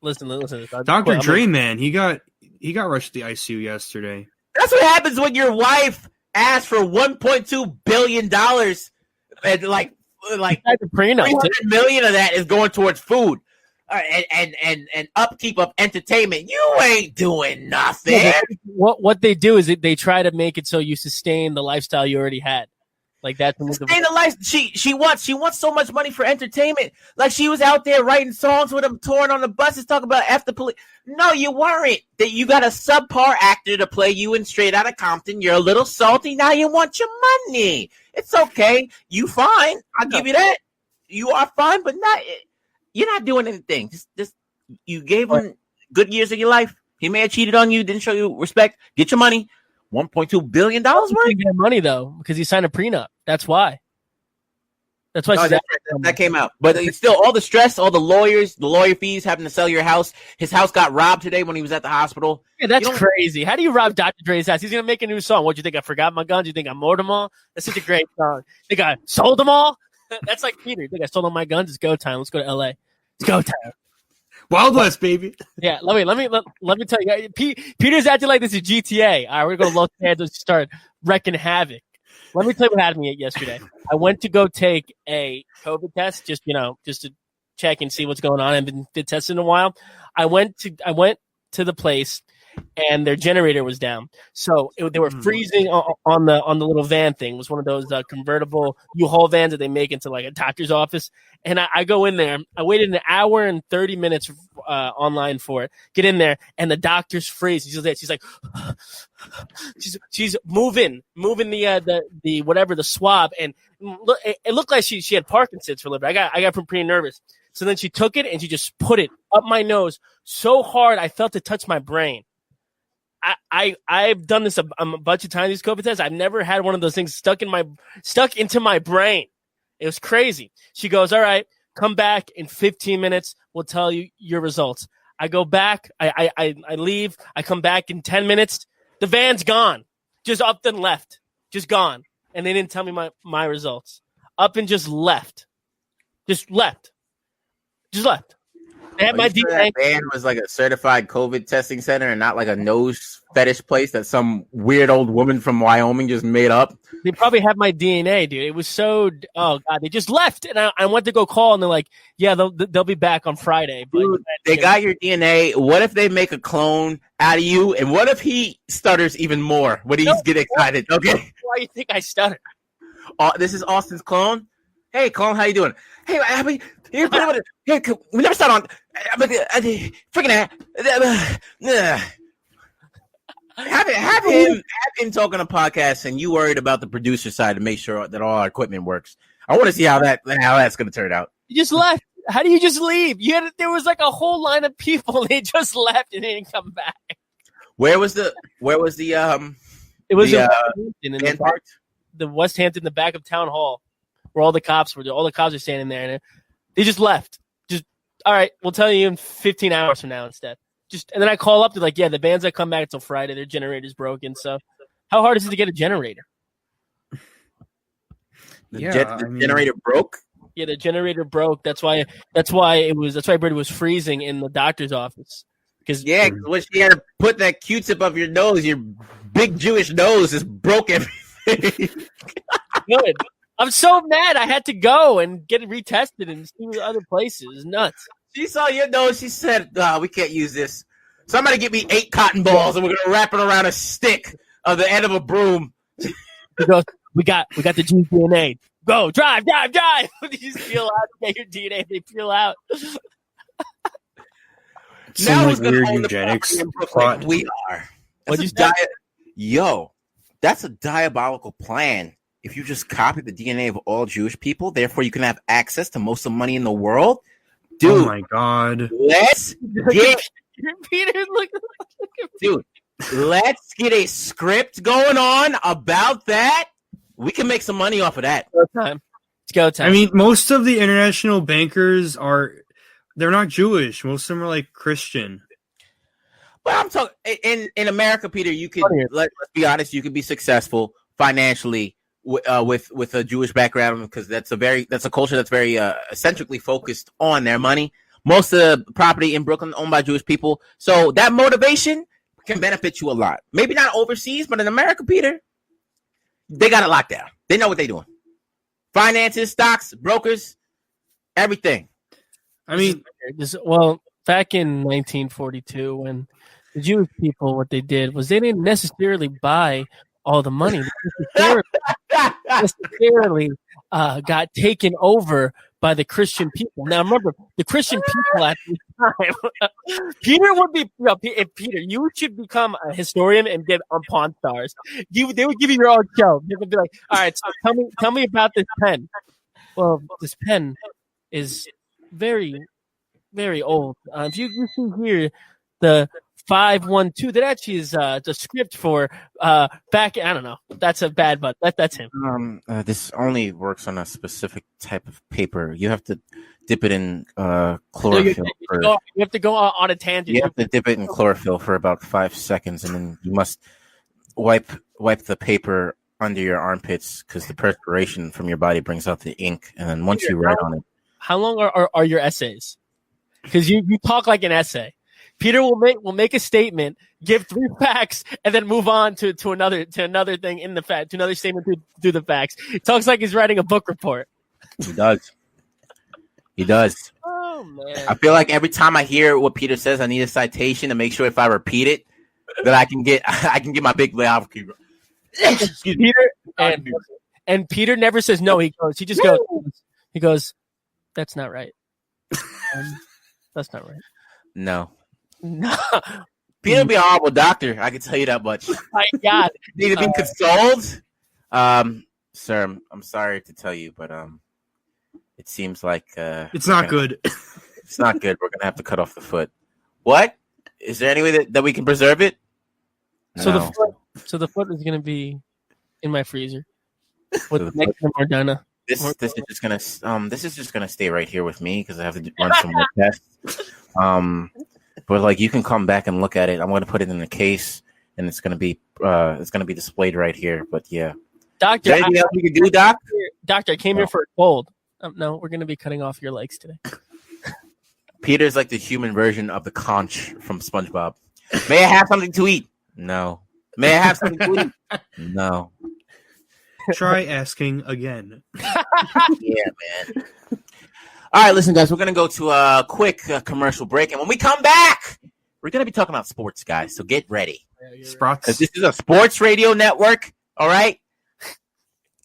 Speaker 2: Listen.
Speaker 3: Dr. Dre, man, he got rushed to the ICU yesterday.
Speaker 4: That's what happens when your wife asks for $1.2 billion and like $300 million of that is going towards food. And upkeep of entertainment. You ain't doing nothing.
Speaker 2: Yeah, what they do is they try to make it so you sustain the lifestyle you already had. Like that's
Speaker 4: sustain the life. She wants so much money for entertainment. Like she was out there writing songs with them, touring on the buses, talking about F the police. No, you weren't. That you got a subpar actor to play you in Straight Outta Compton. You're a little salty. Now you want your money. It's okay. You fine. I'll give you that. You are fine, but not. You're not doing anything. Just you gave him good years of your life. He may have cheated on you, didn't show you respect. Get your money. $1.2 billion worth.
Speaker 2: He didn't get money though because he signed a prenup. That's why.
Speaker 4: That came out. But it's still all the stress, all the lawyer fees, having to sell your house. His house got robbed today when he was at the hospital.
Speaker 2: Yeah, that's crazy. How do you rob Dr. Dre's house? He's gonna make a new song. What do you think? I forgot my guns. You think I mowed them all? That's such a great song. You think I sold them all? That's like Peter. You think I sold all my guns? It's go time. Let's go to LA. It's go time.
Speaker 3: Wild West, baby.
Speaker 2: Yeah, let me tell you. Peter's acting like this is GTA. All right, we're going to Los Angeles to start wrecking havoc. Let me tell you what happened to me yesterday. I went to go take a COVID test, just to check and see what's going on. I haven't been tested in a while. I went to the place, and their generator was down. So they were freezing on the little van thing. It was one of those convertible U-Haul vans that they make into like a doctor's office. And I go in there. I waited an hour and 30 minutes online for it. Get in there, and the doctor's freezing. She's like, she's moving the whatever, the swab, and it looked like she had Parkinson's for a little bit. I got pretty nervous. So then she took it and she just put it up my nose so hard I felt it touch my brain. I've done this a bunch of times, these COVID tests. I've never had one of those things stuck into my brain. It was crazy. She goes, all right, come back in 15 minutes. We'll tell you your results. I go back. I leave. I come back in 10 minutes. The van's gone. Just up and left. Just gone. And they didn't tell me my results. Up and just left. Just left. They had my DNA.
Speaker 4: That van was like a certified COVID testing center and not like a nose fetish place that some weird old woman from Wyoming just made up.
Speaker 2: They probably have my DNA, dude. It was so, oh God, they just left. And I went to go call and they're like, yeah, they'll be back on Friday. But
Speaker 4: dude, they got your DNA. What if they make a clone out of you? And what if he stutters even more when he's getting excited? Okay.
Speaker 2: Why do you think I stutter?
Speaker 4: This is Austin's clone. Hey, clone, how you doing? Hey, we never start on. Freaking have him talking on podcasts, and you worried about the producer side to make sure that all our equipment works. I want to see how that's going to turn out.
Speaker 2: You just left. How do you just leave? There was like a whole line of people. They just left and they didn't come back.
Speaker 4: Where was the
Speaker 2: It was the West Hampton, the back of Town Hall, where all the cops were. All the cops are standing there, and they just left. Just all right. We'll tell you in 15 hours from now instead. And then I call up. They're like, yeah, the bands that come back until Friday, their generator's broken. So, how hard is it to get a generator?
Speaker 4: The generator broke.
Speaker 2: Yeah, the generator broke. That's why Brady was freezing in the doctor's office.
Speaker 4: Because when she had to put that Q-tip up your nose, your big Jewish nose is broke everything.
Speaker 2: Good. I'm so mad. I had to go and get it retested and see other places. It's nuts.
Speaker 4: She saw your nose. She said, we can't use this. Somebody get me 8 cotton balls, and we're going to wrap it around a stick of the end of a broom.
Speaker 2: She goes, we got the Jewish DNA. Go, drive. You just peel out. Get your DNA. They peel out.
Speaker 4: Now who's going to own the property in Brooklyn? We are. That's a diabolical plan. If you just copy the DNA of all Jewish people, therefore you can have access to most of the money in the world. Dude,
Speaker 3: oh my God.
Speaker 4: Let's get
Speaker 2: Peter,
Speaker 4: dude, let's get a script going on about that. We can make some money off of that.
Speaker 2: Go time. It's go time.
Speaker 3: I mean, most of the international bankers they're not Jewish. Most of them are like Christian.
Speaker 4: But I'm talking in America, Peter. You could let's be honest. You could be successful financially with a Jewish background because that's a culture that's very centrically focused on their money. Most of the property in Brooklyn owned by Jewish people, so that motivation can benefit you a lot. Maybe not overseas, but in America, Peter, they got it locked down. They know what they're doing. Finances, stocks, brokers, everything.
Speaker 3: I mean,
Speaker 2: back in 1942, when the Jewish people, what they did was they didn't necessarily buy all the money. They necessarily got taken over by the Christian people. Now, remember, the Christian people at the time, Peter would be, Peter, you should become a historian and get on Pawn Stars. They would give you your own show. They would be like, all right, so tell me about this pen. Well, this pen is very, very old. If you see here, the 512, that actually is the script for back. I don't know. That's a bad, but that's him.
Speaker 4: This only works on a specific type of paper. You have to dip it in chlorophyll.
Speaker 2: You have to go on a tangent.
Speaker 4: You have to dip it in chlorophyll for about 5 seconds, and then you must wipe the paper under your armpits because the perspiration from your body brings out the ink, and then once you write on it.
Speaker 2: How long are your essays? Because you talk like an essay. Peter will make a statement, give 3 facts, and then move on to another thing in the fact, to another statement through the facts. He talks like he's writing a book report.
Speaker 4: He does. He does.
Speaker 2: Oh man!
Speaker 4: I feel like every time I hear what Peter says, I need a citation to make sure if I repeat it that I can get my big layoff.
Speaker 2: Peter and Peter never says no. He just goes. He goes. That's not right. That's not right.
Speaker 4: No. Peter would be a horrible doctor. I can tell you that much.
Speaker 2: My God,
Speaker 4: need to be consoled. Sir, I'm sorry to tell you, but it seems like
Speaker 3: it's not good.
Speaker 4: It's not good. We're gonna have to cut off the foot. What? Is there any way that we can preserve it?
Speaker 2: So
Speaker 4: No.
Speaker 2: the foot is gonna be in my freezer with next to Mardana.
Speaker 4: This is just gonna stay right here with me because I have to run some more tests. But like you can come back and look at it. I'm gonna put it in the case, and it's gonna be displayed right here. But yeah,
Speaker 2: Doctor,
Speaker 4: is there anything else we can do, Doc?
Speaker 2: Doctor, I came here for a cold. No, we're gonna be cutting off your legs today.
Speaker 4: Peter's like the human version of the conch from SpongeBob. May I have something to eat? No. May I have something to eat? No.
Speaker 3: Try asking again.
Speaker 4: Yeah, man. All right, listen, guys, we're going to go to a quick commercial break. And when we come back, we're going to be talking about sports, guys. So get ready.
Speaker 3: Sprots.
Speaker 4: This is a sports radio network, all right?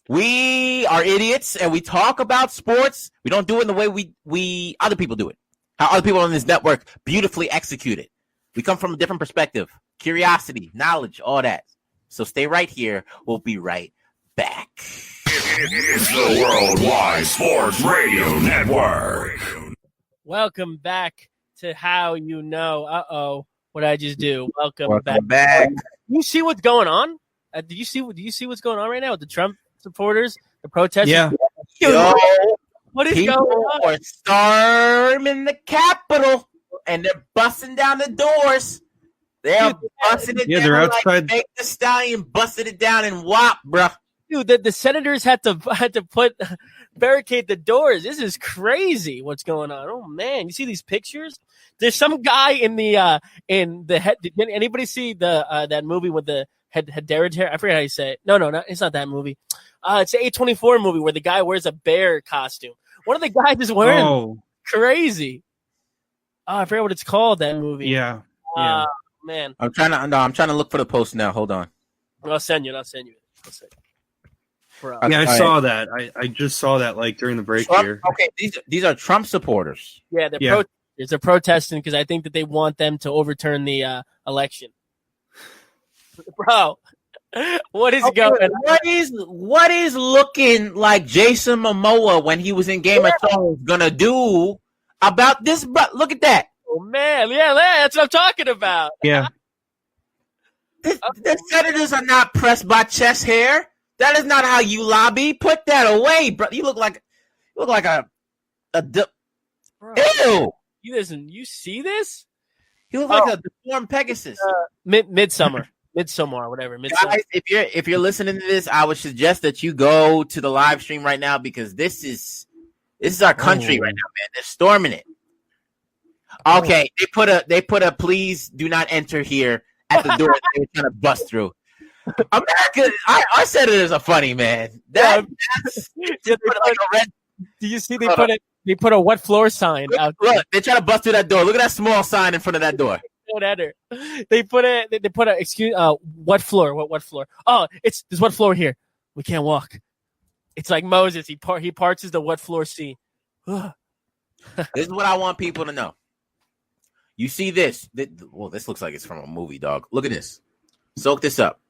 Speaker 4: We are idiots, and we talk about sports. We don't do it in the way we other people do it. How other people on this network beautifully execute it. We come from a different perspective. Curiosity, knowledge, all that. So stay right here. We'll be right back.
Speaker 1: It's the Worldwide Sports Radio Network.
Speaker 2: Welcome back to How You Know. What did I just do? Welcome
Speaker 4: back.
Speaker 2: You see what's going on? Do you see what's going on right now with the Trump supporters, the protesters?
Speaker 3: Yeah.
Speaker 4: Yo,
Speaker 2: what is
Speaker 4: people
Speaker 2: going on?
Speaker 4: are storming the Capitol, and they're busting down the doors. They're busting it down.
Speaker 3: They're outside.
Speaker 4: Like Meg Thee Stallion busted it down in WAP, bruh.
Speaker 2: Dude, the senators had to barricade the doors. This is crazy. What's going on? Oh man, you see these pictures? There's some guy in the head. Did anybody see that movie with the hereditary? I forget how you say it. No, it's not that movie. It's the A24 movie where the guy wears a bear costume. One of the guys is wearing crazy. I forget what it's called. That movie.
Speaker 3: Yeah.
Speaker 2: Man.
Speaker 4: I'm trying to look for the post now. Hold on.
Speaker 2: I'll send you.
Speaker 3: Yeah, I saw that. I just saw that like during the break
Speaker 4: Trump,
Speaker 3: here.
Speaker 4: Okay, these are Trump supporters.
Speaker 2: Yeah, they're protesting because I think that they want them to overturn the election. Bro, what is going on?
Speaker 4: What is looking like Jason Momoa when he was in Game of Thrones gonna do about this? But look at that.
Speaker 2: Oh man, yeah, that's what I'm talking about.
Speaker 3: Yeah.
Speaker 4: The senators are not pressed by chest hair. That is not how you lobby. Put that away, bro. You look like
Speaker 2: Bro,
Speaker 4: ew.
Speaker 2: you see this?
Speaker 4: You look like a deformed Pegasus.
Speaker 2: Midsummer, or whatever. Midsummer.
Speaker 4: Guys, if you're listening to this, I would suggest that you go to the live stream right now because this is our country right now, man. They're storming it. Okay, they put a please do not enter here at the door that they were trying to bust through. America, I said it as a funny man. Do
Speaker 2: you see they put a what floor sign out there?
Speaker 4: Look, they try to bust through that door. Look at that small sign in front of that door.
Speaker 2: Don't enter. They put a excuse what floor? What floor? Oh, there's what floor here. We can't walk. It's like Moses. He parts the what floor sea.
Speaker 4: This is what I want people to know. You see this? Well, this looks like it's from a movie, dog. Look at this. Soak this up.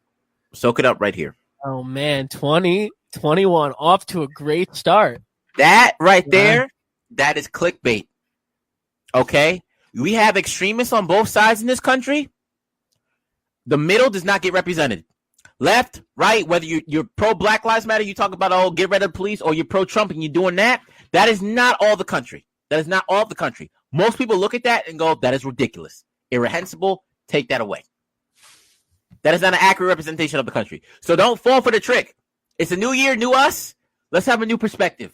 Speaker 4: Soak it up right here.
Speaker 2: Oh man, 2021 off to a great start.
Speaker 4: That right there, that is clickbait. Okay? We have extremists on both sides in this country. The middle does not get represented. Left, right, whether you're pro Black Lives Matter, you talk about, get rid of the police, or you're pro Trump and you're doing that, that is not all the country. That is not all of the country. Most people look at that and go, that is ridiculous. Irrehensible, take that away. That is not an accurate representation of the country. So don't fall for the trick. It's a new year, new us. Let's have a new perspective.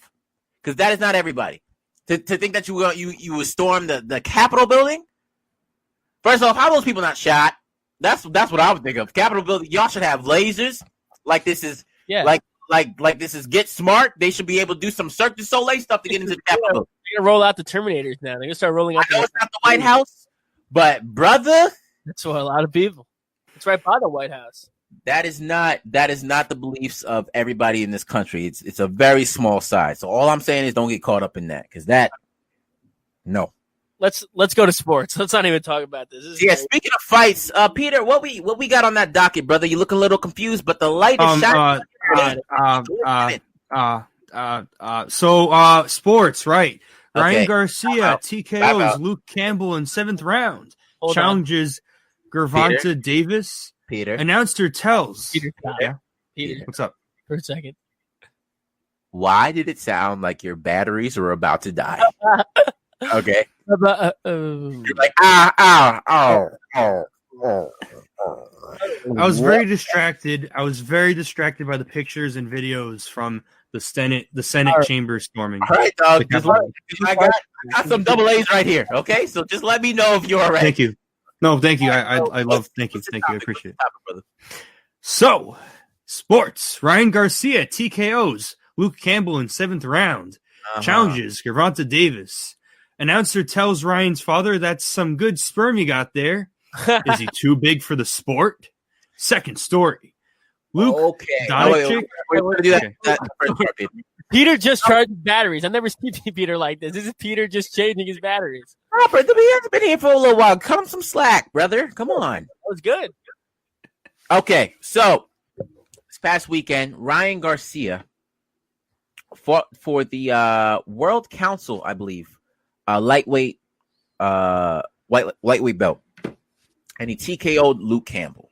Speaker 4: Because that is not everybody. To think that you would storm the Capitol building? First off, how are those people not shot? That's what I would think of. Capitol building, y'all should have lasers. Like this is like this is Get Smart. They should be able to do some Cirque du Soleil stuff to get into the Capitol.
Speaker 2: They're gonna roll out the Terminators now. They're gonna start rolling out.
Speaker 4: I know it's not the White House, but brother,
Speaker 2: that's what a lot of people. It's right by the White House.
Speaker 4: That is not the beliefs of everybody in this country. It's a very small size. So all I'm saying is don't get caught up in that because no.
Speaker 2: Let's go to sports. Let's not even talk about this.
Speaker 4: Speaking of fights, Peter, what we got on that docket, brother? You look a little confused, but the light is shining.
Speaker 3: So sports, right? Ryan
Speaker 4: Okay.
Speaker 3: Garcia TKOs Luke Campbell in 7th round. Challenges Gervonta Davis.
Speaker 4: Peter.
Speaker 3: Announcer tells.
Speaker 2: Peter.
Speaker 3: What's up?
Speaker 2: For a second.
Speaker 4: Why did it sound like your batteries were about to die? Okay. You're like, oh.
Speaker 3: I was very distracted. I was very distracted by the pictures and videos from the Senate chamber storming.
Speaker 4: All right, dog. I got some double A's right here. Okay, so just let me know if you're all right.
Speaker 3: Thank you. No, thank you. I love. Thank you. I appreciate it. So, sports. Ryan Garcia TKOs Luke Campbell in 7th round. Challenges Gervonta Davis. Announcer tells Ryan's father, "That's some good sperm you got there. Is he too big for the sport?" Second story. Luke Doncic.
Speaker 2: Peter just charged batteries. I've never seen Peter like this. This is Peter just changing his batteries.
Speaker 4: Robert, he hasn't been here for a little while. Cut him some slack, brother. Come on.
Speaker 2: That was good.
Speaker 4: Okay, so this past weekend, Ryan Garcia fought for the World Council, I believe, lightweight belt, and he TKO'd Luke Campbell.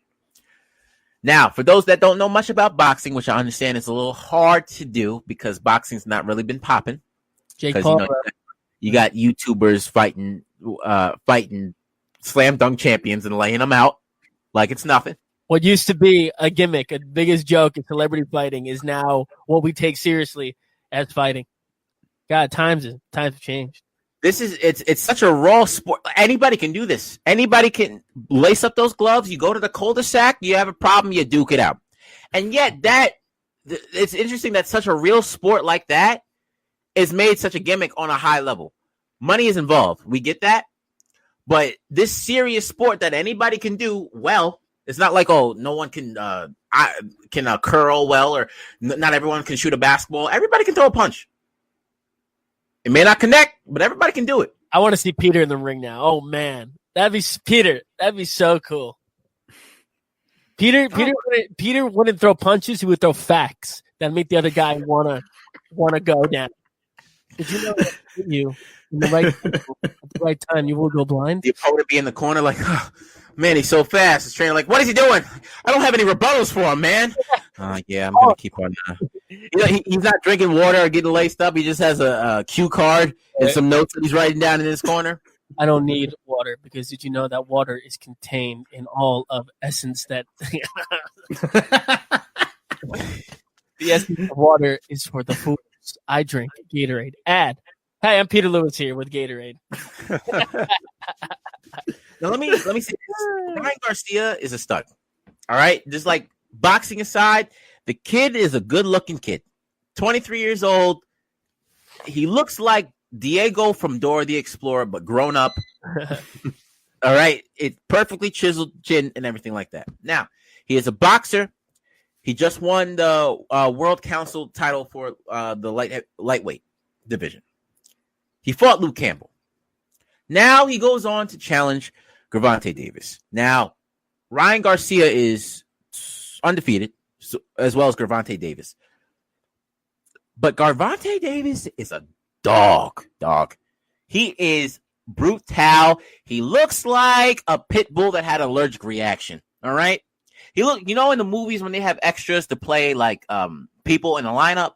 Speaker 4: Now, for those that don't know much about boxing, which I understand is a little hard to do because boxing's not really been popping.
Speaker 2: Jake Paul.
Speaker 4: You got YouTubers fighting slam dunk champions and laying them out like it's nothing.
Speaker 2: What used to be a gimmick, a biggest joke in celebrity fighting, is now what we take seriously as fighting. God, times have changed.
Speaker 4: It's such a raw sport. Anybody can do this. Anybody can lace up those gloves. You go to the cul-de-sac, you have a problem, you duke it out. And yet it's interesting that such a real sport like that is made such a gimmick on a high level. Money is involved. We get that. But this serious sport that anybody can do well, it's not like, no one can curl well, or not everyone can shoot a basketball. Everybody can throw a punch. It may not connect, but everybody can do it.
Speaker 2: I want to see Peter in the ring now. Oh man, that'd be so cool. Peter wouldn't throw punches; he would throw facts that make the other guy wanna go down. Did you know that you in the right time you will go blind?
Speaker 4: The opponent would be in the corner like, oh, man, he's so fast. His trainer like, what is he doing? I don't have any rebuttals for him, man. Yeah, I'm gonna keep on. He's not drinking water or getting laced up. He just has a cue card and some notes that he's writing down in his corner.
Speaker 2: I don't need water because did you know that water is contained in all of essence that the essence of water is for the foods I drink. Gatorade. Ad. Hey, I'm Peter Lewis here with Gatorade.
Speaker 4: Now let me say this. Ryan Garcia is a stud. All right, just like boxing aside, the kid is a good-looking kid. 23 years old. He looks like Diego from Dora the Explorer, but grown up. All right, it perfectly chiseled chin and everything like that. Now he is a boxer. He just won the World Council title for the lightweight division. He fought Luke Campbell. Now he goes on to challenge Gervonta Davis. Now, Ryan Garcia is undefeated, as well as Gervonta Davis. But Gervonta Davis is a dog. He is brutal. He looks like a pit bull that had an allergic reaction. All right? He look, in the movies when they have extras to play like people in a lineup?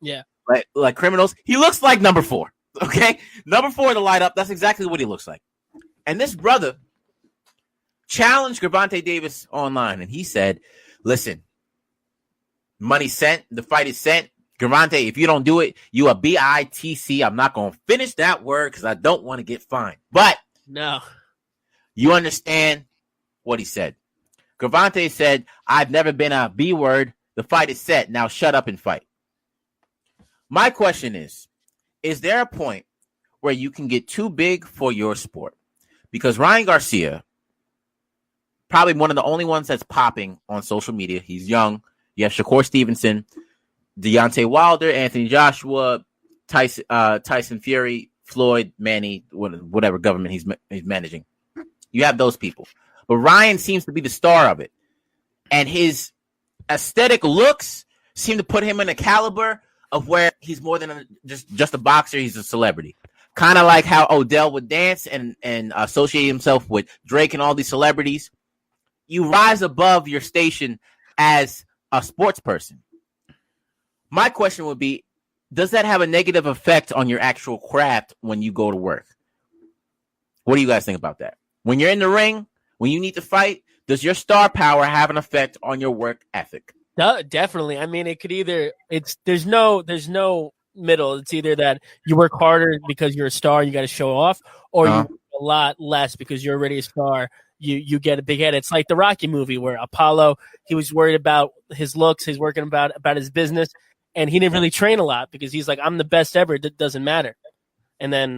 Speaker 2: Yeah.
Speaker 4: Like criminals. He looks like number 4. Okay? Number 4 in the lineup. That's exactly what he looks like. And this brother challenged Gervonta Davis online, and he said, listen, money sent, the fight is sent. Gervonta, if you don't do it, you a BITC. I'm not going to finish that word because I don't want to get fined. But
Speaker 2: no,
Speaker 4: you understand what he said. Gervonta said, I've never been a B word. The fight is set. Now shut up and fight. My question is there a point where you can get too big for your sport? Because Ryan Garcia, probably one of the only ones that's popping on social media. He's young. You have Shakur Stevenson, Deontay Wilder, Anthony Joshua, Tyson Fury, Floyd, Manny, whatever government he's managing. You have those people. But Ryan seems to be the star of it. And his aesthetic looks seem to put him in a caliber of where he's more than just a boxer. He's a celebrity. Kind of like how Odell would dance and associate himself with Drake and all these celebrities. You rise above your station as a sports person. My question would be, does that have a negative effect on your actual craft when you go to work? What do you guys think about that? When you're in the ring, when you need to fight, does your star power have an effect on your work ethic?
Speaker 2: Definitely. I mean, it could either there's no middle. It's either that you work harder because you're a star, you got to show off, or you work a lot less because you're already a star. You get a big head. It's like the Rocky movie where Apollo, he was worried about his looks, he's working about his business, and he didn't really train a lot because he's like, I'm the best ever. It doesn't matter. And then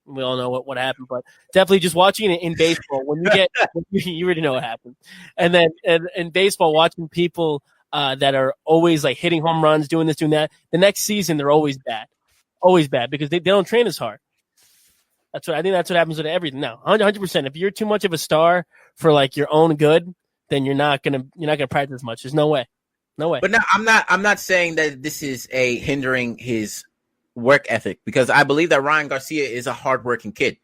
Speaker 2: we all know what happened, but definitely just watching it in baseball, when you get, you already know what happened. And then in baseball, watching people that are always like hitting home runs, doing this, doing that, the next season, they're always bad because they don't train as hard. I think that's what happens with everything now. 100%. If you're too much of a star for like your own good, then you're not gonna practice much. There's no way. But
Speaker 4: now I'm not saying that this is a hindering his work ethic, because I believe that Ryan Garcia is a hardworking kid.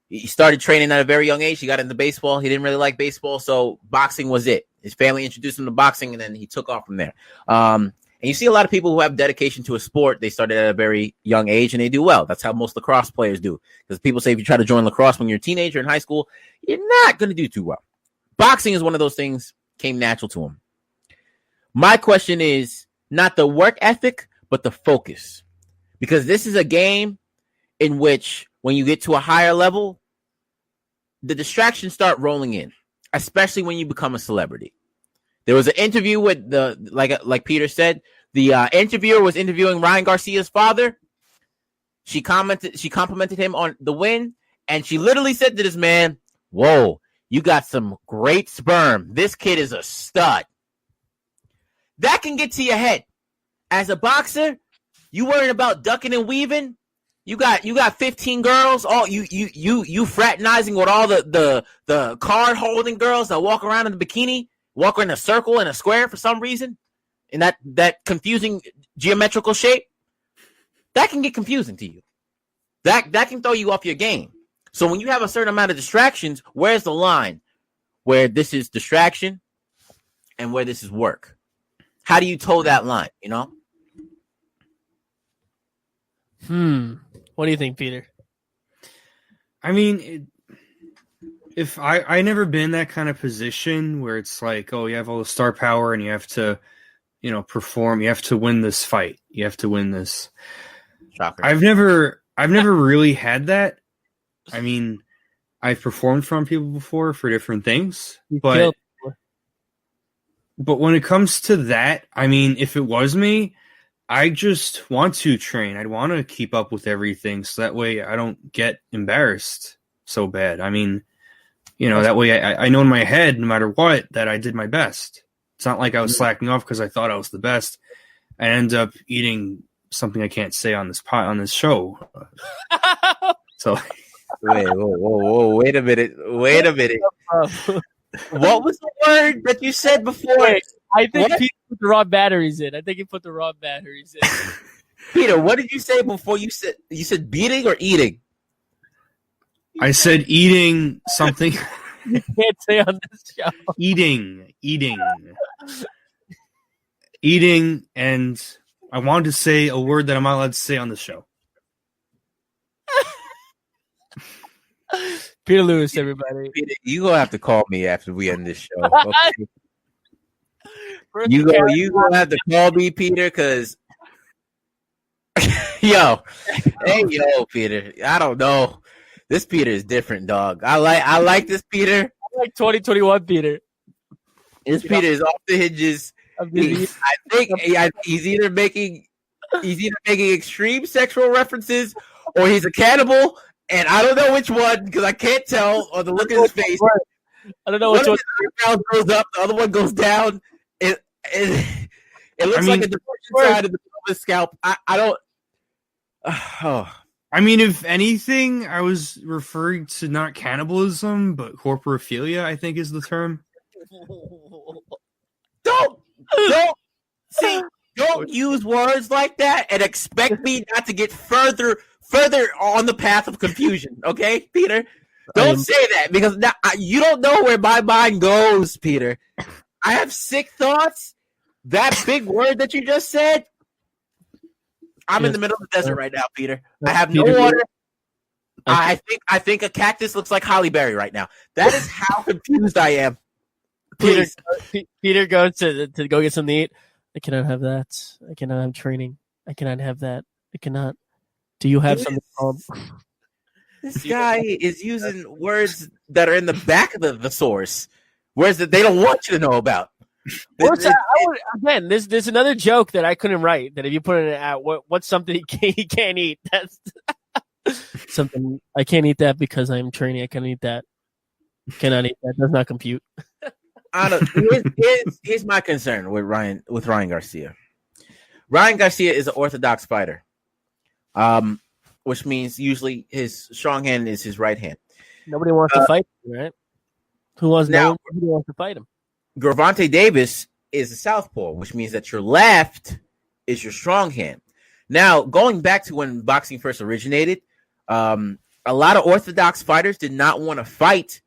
Speaker 4: He started training at a very young age. He got into baseball. He didn't really like baseball, so boxing was it. His family introduced him to boxing, and then he took off from there. And you see a lot of people who have dedication to a sport. They started at a very young age, and they do well. That's how most lacrosse players do. Because people say if you try to join lacrosse when you're a teenager in high school, you're not going to do too well. Boxing is one of those things, came natural to him. My question is not the work ethic, but the focus. Because this is a game in which when you get to a higher level, the distractions start rolling in, especially when you become a celebrity. There was an interview with like Peter said, the interviewer was interviewing Ryan Garcia's father. She complimented him on the win, and she literally said to this man, "Whoa, you got some great sperm. This kid is a stud." That can get to your head. As a boxer, you worrying about ducking and weaving. You got 15 girls, all you fraternizing with all the card holding girls that walk around in the bikini, walk in a circle and a square for some reason, in that confusing geometrical shape. That can get confusing to you. That can throw you off your game. So when you have a certain amount of distractions, where's the line where this is distraction and where this is work? How do you toe that line? You know?
Speaker 2: What do you think, Peter?
Speaker 3: I mean, if I never been in that kind of position where it's like, oh, you have all the star power and you have to, perform. You have to win this fight. You have to win this.
Speaker 4: Shocker.
Speaker 3: I've never really had that. I mean, I've performed from people before for different things, but when it comes to that, I mean, if it was me, I just want to train. I'd want to keep up with everything so that way I don't get embarrassed so bad. I mean, that way I know in my head, no matter what, that I did my best. It's not like I was slacking off because I thought I was the best. I end up eating something I can't say on this show. So
Speaker 4: wait a minute. What was the word that you said before?
Speaker 2: Wait, I think Peter put the wrong batteries in.
Speaker 4: Peter, what did you say before? You said beating or eating?
Speaker 3: I said eating something.
Speaker 2: You can't say on this show.
Speaker 3: Eating, and I wanted to say a word that I'm not allowed to say on the show.
Speaker 2: Peter Lewis, everybody.
Speaker 4: Peter, you gonna have to call me after we end this show. Okay? You gonna have to call me, Peter, because yo, Peter. I don't know. This Peter is different, dog. I like this Peter.
Speaker 2: I like 2021 Peter.
Speaker 4: This Peter is off the hinges. I think he's either making extreme sexual references or he's a cannibal, and I don't know which one because I can't tell on the look of his face.
Speaker 2: I don't know which one.
Speaker 4: One goes up, the other one goes down. It looks like a depression side of the scalp. I don't.
Speaker 3: I mean, if anything, I was referring to not cannibalism, but corporophilia, I think is the term.
Speaker 4: Don't use words like that and expect me not to get further on the path of confusion, okay, Peter? Don't say that because now you don't know where my mind goes, Peter. I have sick thoughts. That big word that you just said, I'm in the middle of the desert right now, Peter. I have no water. I think a cactus looks like Holly Berry right now. That is how confused I am. Please.
Speaker 2: Peter goes to go get something to eat. I cannot have that. I cannot have training. I cannot have that. I cannot. Do you have something called?
Speaker 4: This guy is using words that are in the back of the thesaurus, words that they don't want you to know about.
Speaker 2: Again, there's another joke that I couldn't write. That if you put it out, what's something he can't eat? That's something I can't eat that because I'm training. I can't eat that. Cannot eat that. Does not compute.
Speaker 4: Here's my concern with Ryan Garcia. Ryan Garcia is an orthodox fighter, which means usually his strong hand is his right hand.
Speaker 2: Nobody wants to fight him, right? Nobody wants to fight him.
Speaker 4: Gervonta Davis is a southpaw, which means that your left is your strong hand. Now, going back to when boxing first originated, a lot of orthodox fighters did not want to fight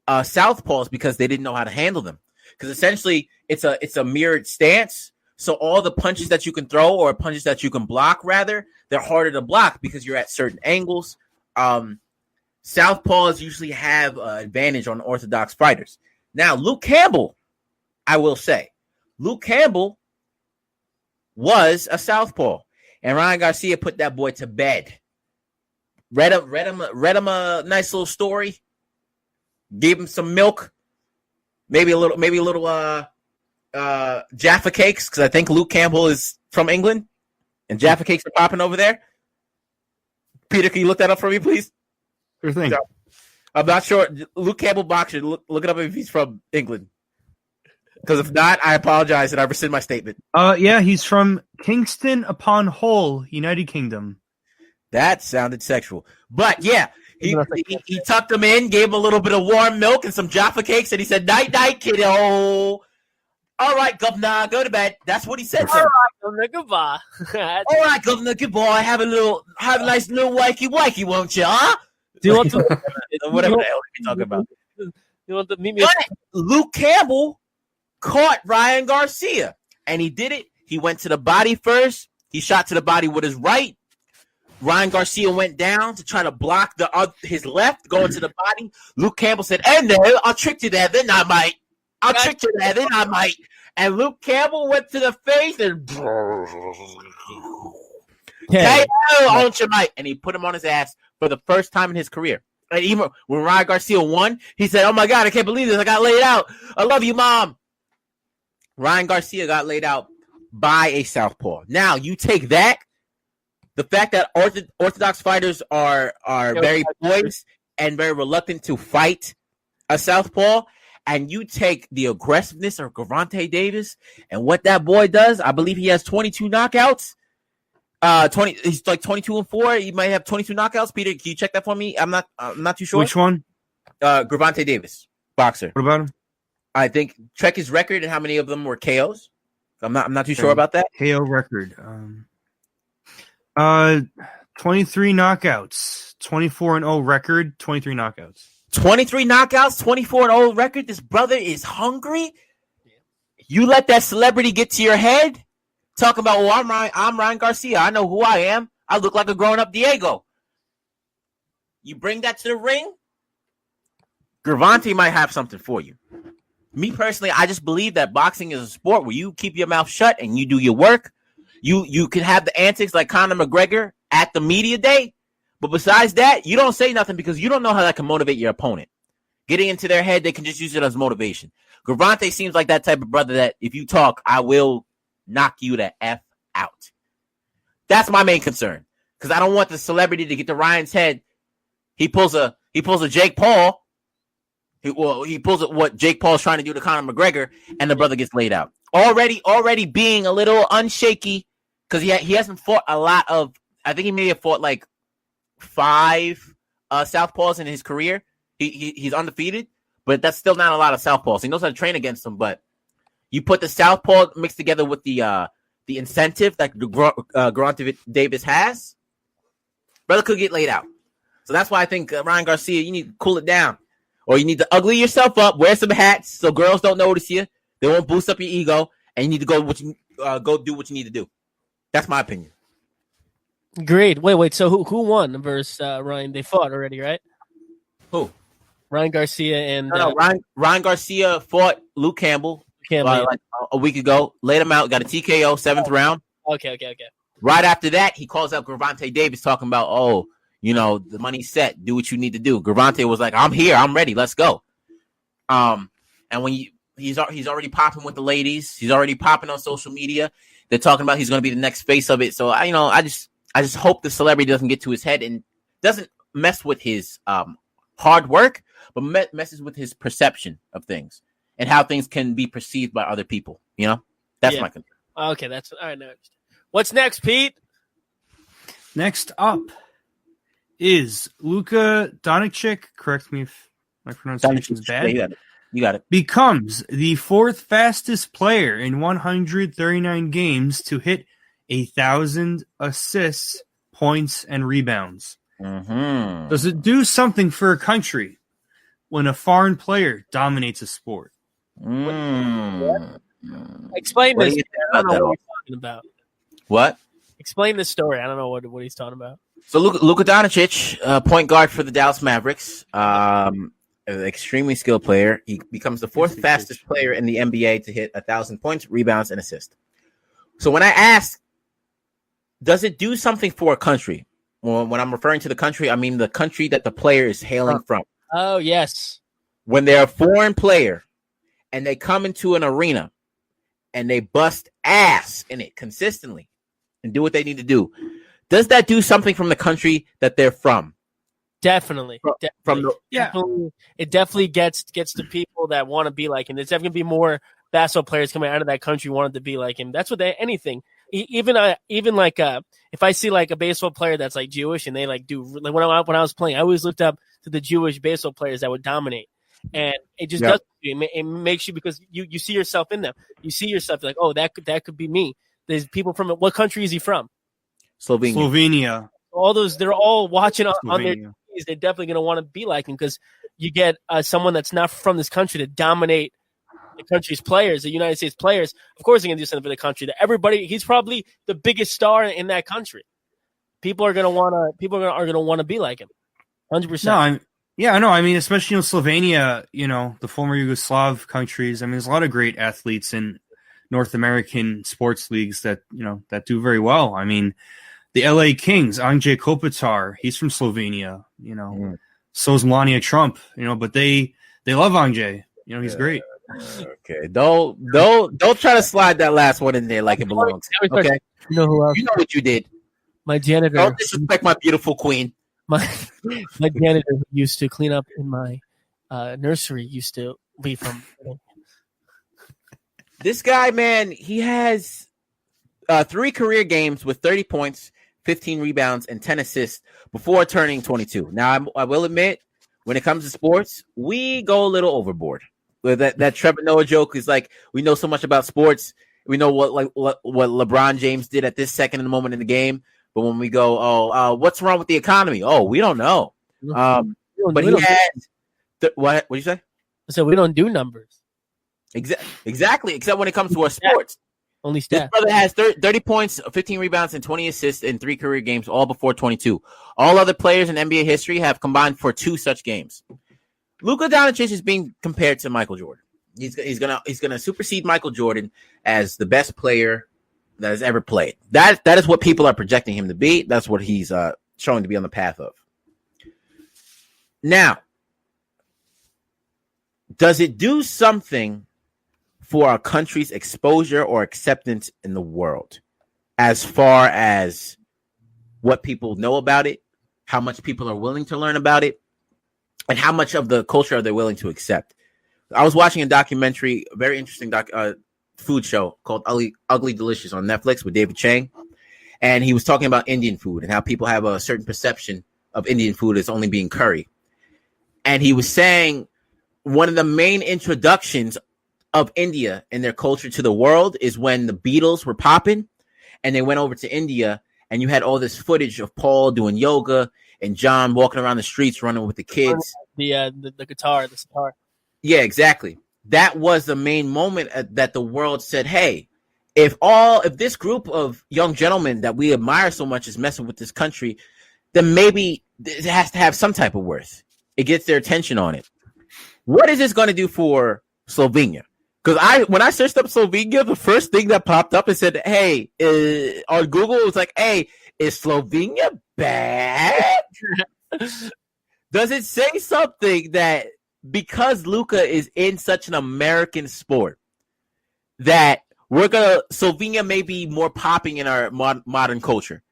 Speaker 4: southpaws because they didn't know how to handle them. Because essentially, it's a mirrored stance. So all the punches that you can throw or punches that you can block, rather, they're harder to block because you're at certain angles. Southpaws usually have an advantage on orthodox fighters. Now, Luke Campbell, I will say, Luke Campbell was a southpaw, and Ryan Garcia put that boy to bed. Read him a nice little story, gave him some milk, maybe a little Jaffa cakes, because I think Luke Campbell is from England, and Jaffa cakes are popping over there. Peter, can you look that up for me, please?
Speaker 3: Sure thing.
Speaker 4: No, I'm not sure. Luke Campbell boxer. Look it up if he's from England. Because if not, I apologize and I rescind my statement.
Speaker 3: Yeah, he's from Kingston upon Hull, United Kingdom.
Speaker 4: That sounded sexual, but yeah, he tucked him in, gave him a little bit of warm milk and some Jaffa cakes, and he said, "Night, night, kiddo. All right, governor, go to bed." That's what he said.
Speaker 2: All right, governor, goodbye.
Speaker 4: All right, governor, goodbye. Have a nice little wakey, won't you? Huh?
Speaker 2: Do you want to
Speaker 4: whatever the hell are you talking about?
Speaker 2: You want to meet me?
Speaker 4: But Luke Campbell caught Ryan Garcia, and he did it. He went to the body first. He shot to the body with his right. Ryan Garcia went down to try to block his left, going to the body. Luke Campbell said, "And no, I'll trick you there, then I might. I'll trick you there, then I might." And Luke Campbell went to the face and on your mic, and he put him on his ass for the first time in his career. And even when Ryan Garcia won, he said, "Oh my God, I can't believe this! I got laid out. I love you, Mom." Ryan Garcia got laid out by a southpaw. Now you take that. The fact that orthodox fighters are very poised and very reluctant to fight a southpaw, and you take the aggressiveness of Gervonta Davis and what that boy does, I believe he has 22 knockouts. He's like 22-4. He might have 22 knockouts. Peter, can you check that for me? I'm not too sure.
Speaker 3: Which one?
Speaker 4: Gervonta Davis, boxer.
Speaker 3: What about him?
Speaker 4: I think check his record and how many of them were KOs. I'm not too sure about that.
Speaker 3: KO record. 23 knockouts, 24-0 record, 23 knockouts.
Speaker 4: 23 knockouts, 24-0 record. This brother is hungry. You let that celebrity get to your head, talking about, "Oh, I'm Ryan Garcia. I know who I am. I look like a grown-up Diego." You bring that to the ring, Gervonta might have something for you. Me personally, I just believe that boxing is a sport where you keep your mouth shut and you do your work. You can have the antics like Conor McGregor at the media day, but besides that, you don't say nothing because you don't know how that can motivate your opponent. Getting into their head, they can just use it as motivation. Gervonta seems like that type of brother that if you talk, I will knock you the F out. That's my main concern because I don't want the celebrity to get to Ryan's head. He pulls a Jake Paul. He pulls what Jake Paul's trying to do to Conor McGregor, and the brother gets laid out. Already being a little unshaky because he hasn't fought a lot of. I think he may have fought like 5 southpaws in his career. He's undefeated, but that's still not a lot of southpaws. He knows how to train against them, but you put the southpaw mixed together with the incentive that Gervonta Davis has, brother could get laid out. So that's why I think Ryan Garcia, you need to cool it down. Or you need to ugly yourself up, wear some hats so girls don't notice you. They won't boost up your ego, and you need to go do what you need to do. That's my opinion.
Speaker 2: Great. Wait. So who won versus Ryan? They fought already, right?
Speaker 4: Who?
Speaker 2: Ryan Garcia and
Speaker 4: no, Ryan Garcia fought Luke Campbell like a week ago. Laid him out, got a TKO, 7th round.
Speaker 2: Okay.
Speaker 4: Right after that, he calls out Gervonta Davis, talking about, the money's set. Do what you need to do. Gervonta was like, "I'm here. I'm ready. Let's go." And when he's already popping with the ladies, he's already popping on social media. They're talking about he's going to be the next face of it. So I just hope the celebrity doesn't get to his head and doesn't mess with his hard work, but messes with his perception of things and how things can be perceived by other people. That's my concern.
Speaker 2: Okay, that's all right. Next, what's next, Pete?
Speaker 3: Next up is Luka Doncic. Correct me if my pronunciation is bad.
Speaker 4: Yeah, you got it.
Speaker 3: Becomes the 4th fastest player in 139 games to hit 1,000 assists, points, and rebounds.
Speaker 4: Mm-hmm.
Speaker 3: Does it do something for a country when a foreign player dominates a sport?
Speaker 2: Explain this. I don't know what you're talking about.
Speaker 4: What?
Speaker 2: Explain this story. I don't know what he's talking about.
Speaker 4: So Luka Doncic, point guard for the Dallas Mavericks, an extremely skilled player. He becomes the 4th fastest player in the NBA to hit 1,000 points, rebounds, and assists. So when I ask, does it do something for a country? Well, when I'm referring to the country, I mean the country that the player is hailing from.
Speaker 2: Oh, yes.
Speaker 4: When they're a foreign player and they come into an arena and they bust ass in it consistently and do what they need to do, does that do something from the country that they're from?
Speaker 2: Definitely.
Speaker 3: Yeah.
Speaker 2: It definitely gets the people that want to be like him. There's definitely going to be more basketball players coming out of that country wanted to be like him. That's what anything. Even like if I see like a baseball player that's like Jewish and they like do like when I was playing, I always looked up to the Jewish baseball players that would dominate, and it just does. It makes you because you see yourself in them. You see yourself like, oh, that could be me. There's people from what country is he from?
Speaker 3: Slovenia.
Speaker 2: All those they're all watching on their TVs. They're definitely going to want to be like him because you get someone that's not from this country to dominate the country's players, the United States players, of course, he's going to do something for the country. That everybody, he's probably the biggest star in that country. People are going to want to be like him. 100%.
Speaker 3: No, I know. I mean, especially in Slovenia, the former Yugoslav countries. I mean, there's a lot of great athletes in North American sports leagues that do very well. I mean, the LA Kings, Anže Kopitar, he's from Slovenia. So is Melania Trump. But they love Anže. He's great.
Speaker 4: Okay, don't try to slide that last one in there like it belongs. Okay,
Speaker 2: you know who else?
Speaker 4: You know what you did.
Speaker 2: My janitor.
Speaker 4: Don't disrespect my beautiful queen.
Speaker 2: My janitor who used to clean up in my nursery used to be from.
Speaker 4: This guy, man, he has 3 career games with 30 points, 15 rebounds, and 10 assists before turning 22. Now, I will admit, when it comes to sports, we go a little overboard. That Trevor Noah joke is like, we know so much about sports. We know what LeBron James did at this second in the moment in the game. But when we go, what's wrong with the economy? Oh, we don't know. But he had what did you say?
Speaker 2: So we don't do numbers.
Speaker 4: Exactly, except when it comes to our sports.
Speaker 2: Only
Speaker 4: This
Speaker 2: stats.
Speaker 4: brother has 30 points, 15 rebounds, and 20 assists in 3 career games, all before 22. All other players in NBA history have combined for 2 such games. Luka Doncic is being compared to Michael Jordan. He's gonna supersede Michael Jordan as the best player that has ever played. That is what people are projecting him to be. That's what he's showing to be on the path of. Now, does it do something for our country's exposure or acceptance in the world as far as what people know about it, how much people are willing to learn about it, and how much of the culture are they willing to accept? I was watching a documentary, a very interesting food show called Ugly Delicious on Netflix with David Chang, and he was talking about Indian food and how people have a certain perception of Indian food as only being curry. And he was saying one of the main introductions of India and their culture to the world is when the Beatles were popping and they went over to India, and you had all this footage of Paul doing yoga and John walking around the streets running with the kids.
Speaker 2: The guitar, the sitar.
Speaker 4: Yeah, exactly. That was the main moment that the world said, hey, if this group of young gentlemen that we admire so much is messing with this country, then maybe it has to have some type of worth. It gets their attention on it. What is this going to do for Slovenia? Because when I searched up Slovenia, the first thing that popped up and said, hey, on Google, it was like, hey, is Slovenia bad? Does it say something that because Luka is in such an American sport that Slovenia may be more popping in our modern culture?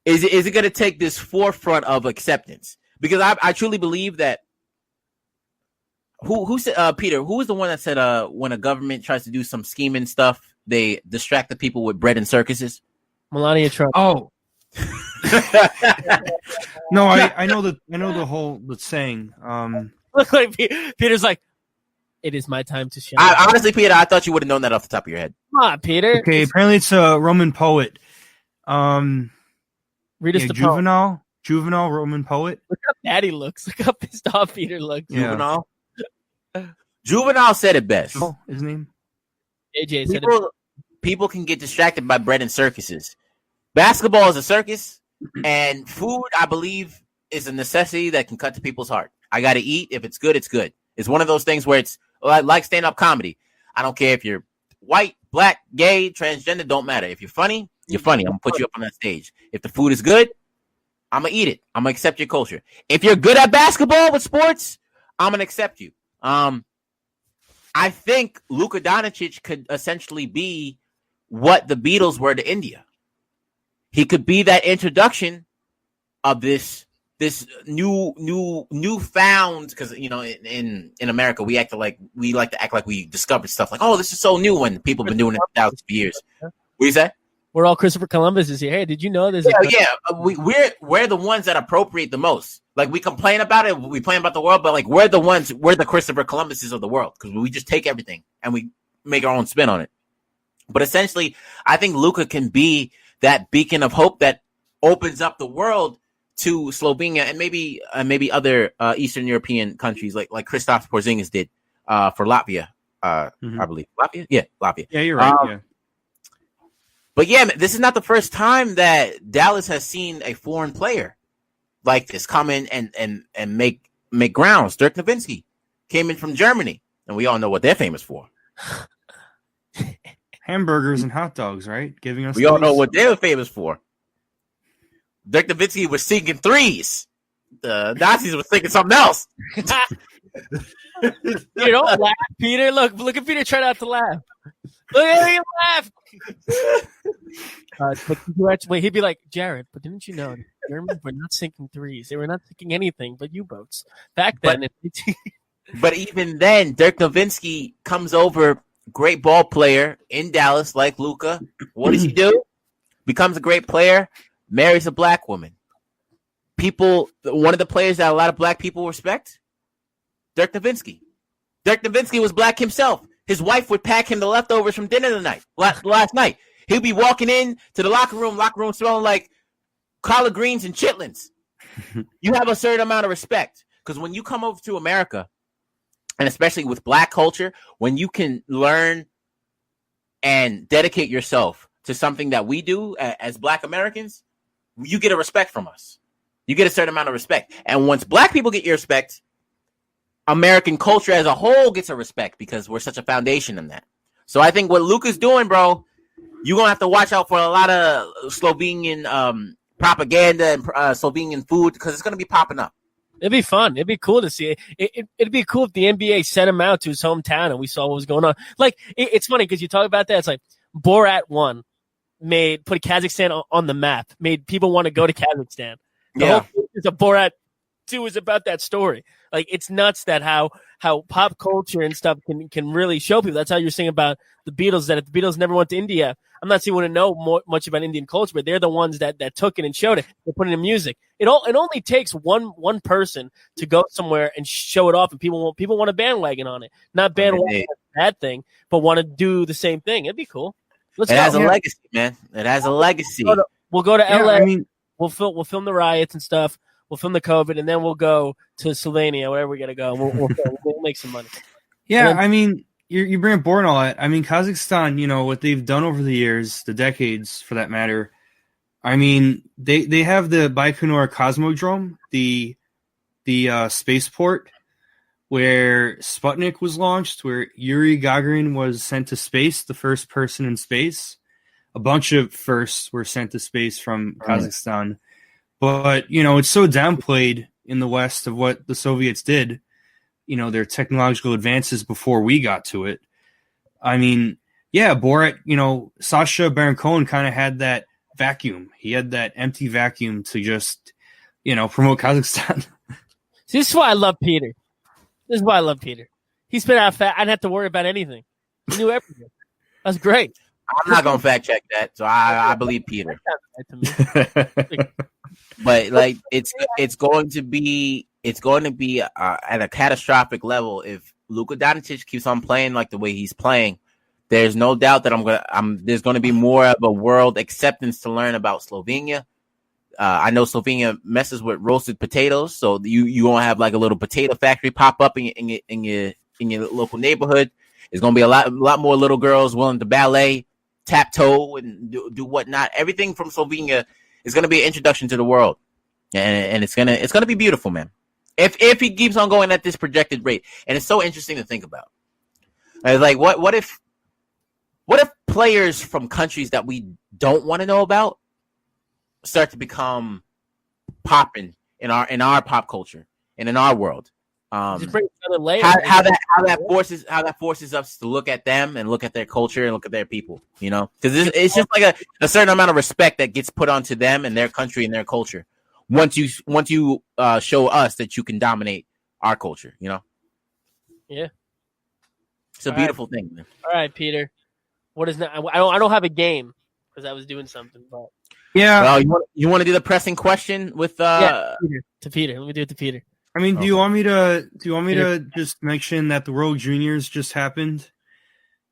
Speaker 4: Is it going to take this forefront of acceptance? Because I truly believe that. Who said, Peter, who was the one that said when a government tries to do some scheming stuff, they distract the people with bread and circuses?
Speaker 2: Melania Trump.
Speaker 3: Oh. No, I know the whole saying.
Speaker 2: Look like Peter's like, it is my time to shine.
Speaker 4: Honestly, Peter, I thought you would have known that off the top of your head.
Speaker 2: Come on, Peter.
Speaker 3: Okay, apparently it's a Roman poet.
Speaker 2: Read us the poem.
Speaker 3: Juvenal, Roman poet.
Speaker 2: Look how bad he looks. Look how pissed off Peter looks.
Speaker 3: Yeah.
Speaker 4: Juvenal said it best.
Speaker 3: Oh, his name?
Speaker 2: AJ said
Speaker 4: people can get distracted by bread and circuses. Basketball is a circus, and food, I believe, is a necessity that can cut to people's heart. I got to eat. If it's good, it's good. It's one of those things where it's like stand-up comedy. I don't care if you're white, black, gay, transgender, don't matter. If you're funny, you're funny. I'm going to put you up on that stage. If the food is good, I'm going to eat it. I'm going to accept your culture. If you're good at basketball with sports, I'm going to accept you. I think Luka Doncic could essentially be what the Beatles were to India. He could be that introduction of this newfound, because in America we like to act like we discovered stuff like, oh, this is so new when people have been doing it for thousands of years. What do you say?
Speaker 2: We're all Christopher Columbus is here. Hey, did you know this?
Speaker 4: Yeah. We're the ones that appropriate the most. Like, we complain about it, we complain about the world, but like we're the Christopher Columbuses of the world, because we just take everything and we make our own spin on it. But essentially, I think Luka can be that beacon of hope that opens up the world to Slovenia and maybe other Eastern European countries like Kristaps Porzingis did for Latvia I believe Latvia. Yeah, Latvia.
Speaker 3: Yeah, you're right. Yeah.
Speaker 4: But yeah, this is not the first time that Dallas has seen a foreign player like this come in and make grounds. Dirk Nowitzki came in from Germany, and we all know what they're famous for.
Speaker 3: Hamburgers and hot dogs, right? Giving us.
Speaker 4: We all know what they were famous for. Dirk Nowitzki was sinking threes. The Nazis were thinking something else.
Speaker 2: You don't laugh, Peter. Look at Peter try not to laugh. Look at him laugh. Wait, he'd be like, Jared, but didn't you know Germans were not sinking threes? They were not sinking anything but U-boats back then.
Speaker 4: But even then, Dirk Nowitzki comes over, great ball player in Dallas, like Luka. What does he do? Becomes a great player, marries a black woman. One of the players that a lot of black people respect, Dirk Nowitzki. Dirk Nowitzki was black himself. His wife would pack him the leftovers from dinner last night. He'd be walking in to the locker room smelling like collard greens and chitlins. You have a certain amount of respect. Because when you come over to America, and especially with black culture, when you can learn and dedicate yourself to something that we do as black Americans, you get a respect from us. You get a certain amount of respect. And once black people get your respect, American culture as a whole gets a respect because we're such a foundation in that. So I think what Luka's doing, bro, you're going to have to watch out for a lot of Slovenian propaganda and Slovenian food because it's going to be popping up.
Speaker 2: It'd be fun. It'd be cool to see it. It'd be cool if the NBA sent him out to his hometown and we saw what was going on. Like, it's funny because you talk about that. It's like Borat 1 put Kazakhstan on the map, made people want to go to Kazakhstan. The whole thing is a Borat 2 is about that story. Like, it's nuts that how pop culture and stuff can really show people. That's how you're saying about the Beatles, that if the Beatles never went to India, I'm not saying we want to know much about Indian culture, but they're the ones that took it and showed it. They put it in music. It only takes one person to go somewhere and show it off, and people want a bandwagon on it. Not bandwagon that thing, but want to do the same thing. It'd be cool.
Speaker 4: It has a legacy, man. It has a legacy.
Speaker 2: We'll go to LA.
Speaker 3: I mean,
Speaker 2: we'll film the riots and stuff. We'll film the COVID, and then we'll go to Slovenia, wherever we got to go. We'll make some money.
Speaker 3: Yeah, I mean, you bring up Borat and all that. I mean, Kazakhstan, you know, what they've done over the years, the decades for that matter. I mean, they have the Baikonur Cosmodrome, the spaceport where Sputnik was launched, where Yuri Gagarin was sent to space, the first person in space. A bunch of firsts were sent to space from Kazakhstan. But, you know, it's so downplayed in the West of what the Soviets did, you know, their technological advances before we got to it. I mean, yeah, Borat, you know, Sacha Baron Cohen kind of had that vacuum. He had that empty vacuum to just, you know, promote Kazakhstan.
Speaker 2: See, this is why I love Peter. He spit out fat. I didn't have to worry about anything. He knew everything. That's great.
Speaker 4: I'm not going to fact check that, so I believe Peter. But like it's going to be at a catastrophic level if Luka Doncic keeps on playing like the way he's playing. There's no doubt that there's going to be more of a world acceptance to learn about Slovenia. I know Slovenia messes with roasted potatoes, so you won't have like a little potato factory pop up in your local neighborhood. There's going to be a lot more little girls willing to ballet, tap toe, and do whatnot. Everything from Slovenia is going to be an introduction to the world, and it's gonna be beautiful, man. If he keeps on going at this projected rate, and it's so interesting to think about. It's like what if players from countries that we don't want to know about start to become popping in our pop culture and in our world?
Speaker 2: Just bring another layer.
Speaker 4: How that forces us to look at them and look at their culture and look at their people, you know, because it's just like a certain amount of respect that gets put onto them and their country and their culture. Once you show us that you can dominate our culture, you know.
Speaker 2: Yeah,
Speaker 4: it's a beautiful thing, man.
Speaker 2: All right, Peter. What is that? I don't have a game because I was doing something, but
Speaker 3: yeah.
Speaker 4: Well, you want to do the pressing question with
Speaker 2: to Peter. Let me do it to Peter.
Speaker 3: I mean, do you want me to just mention that the World Juniors just happened,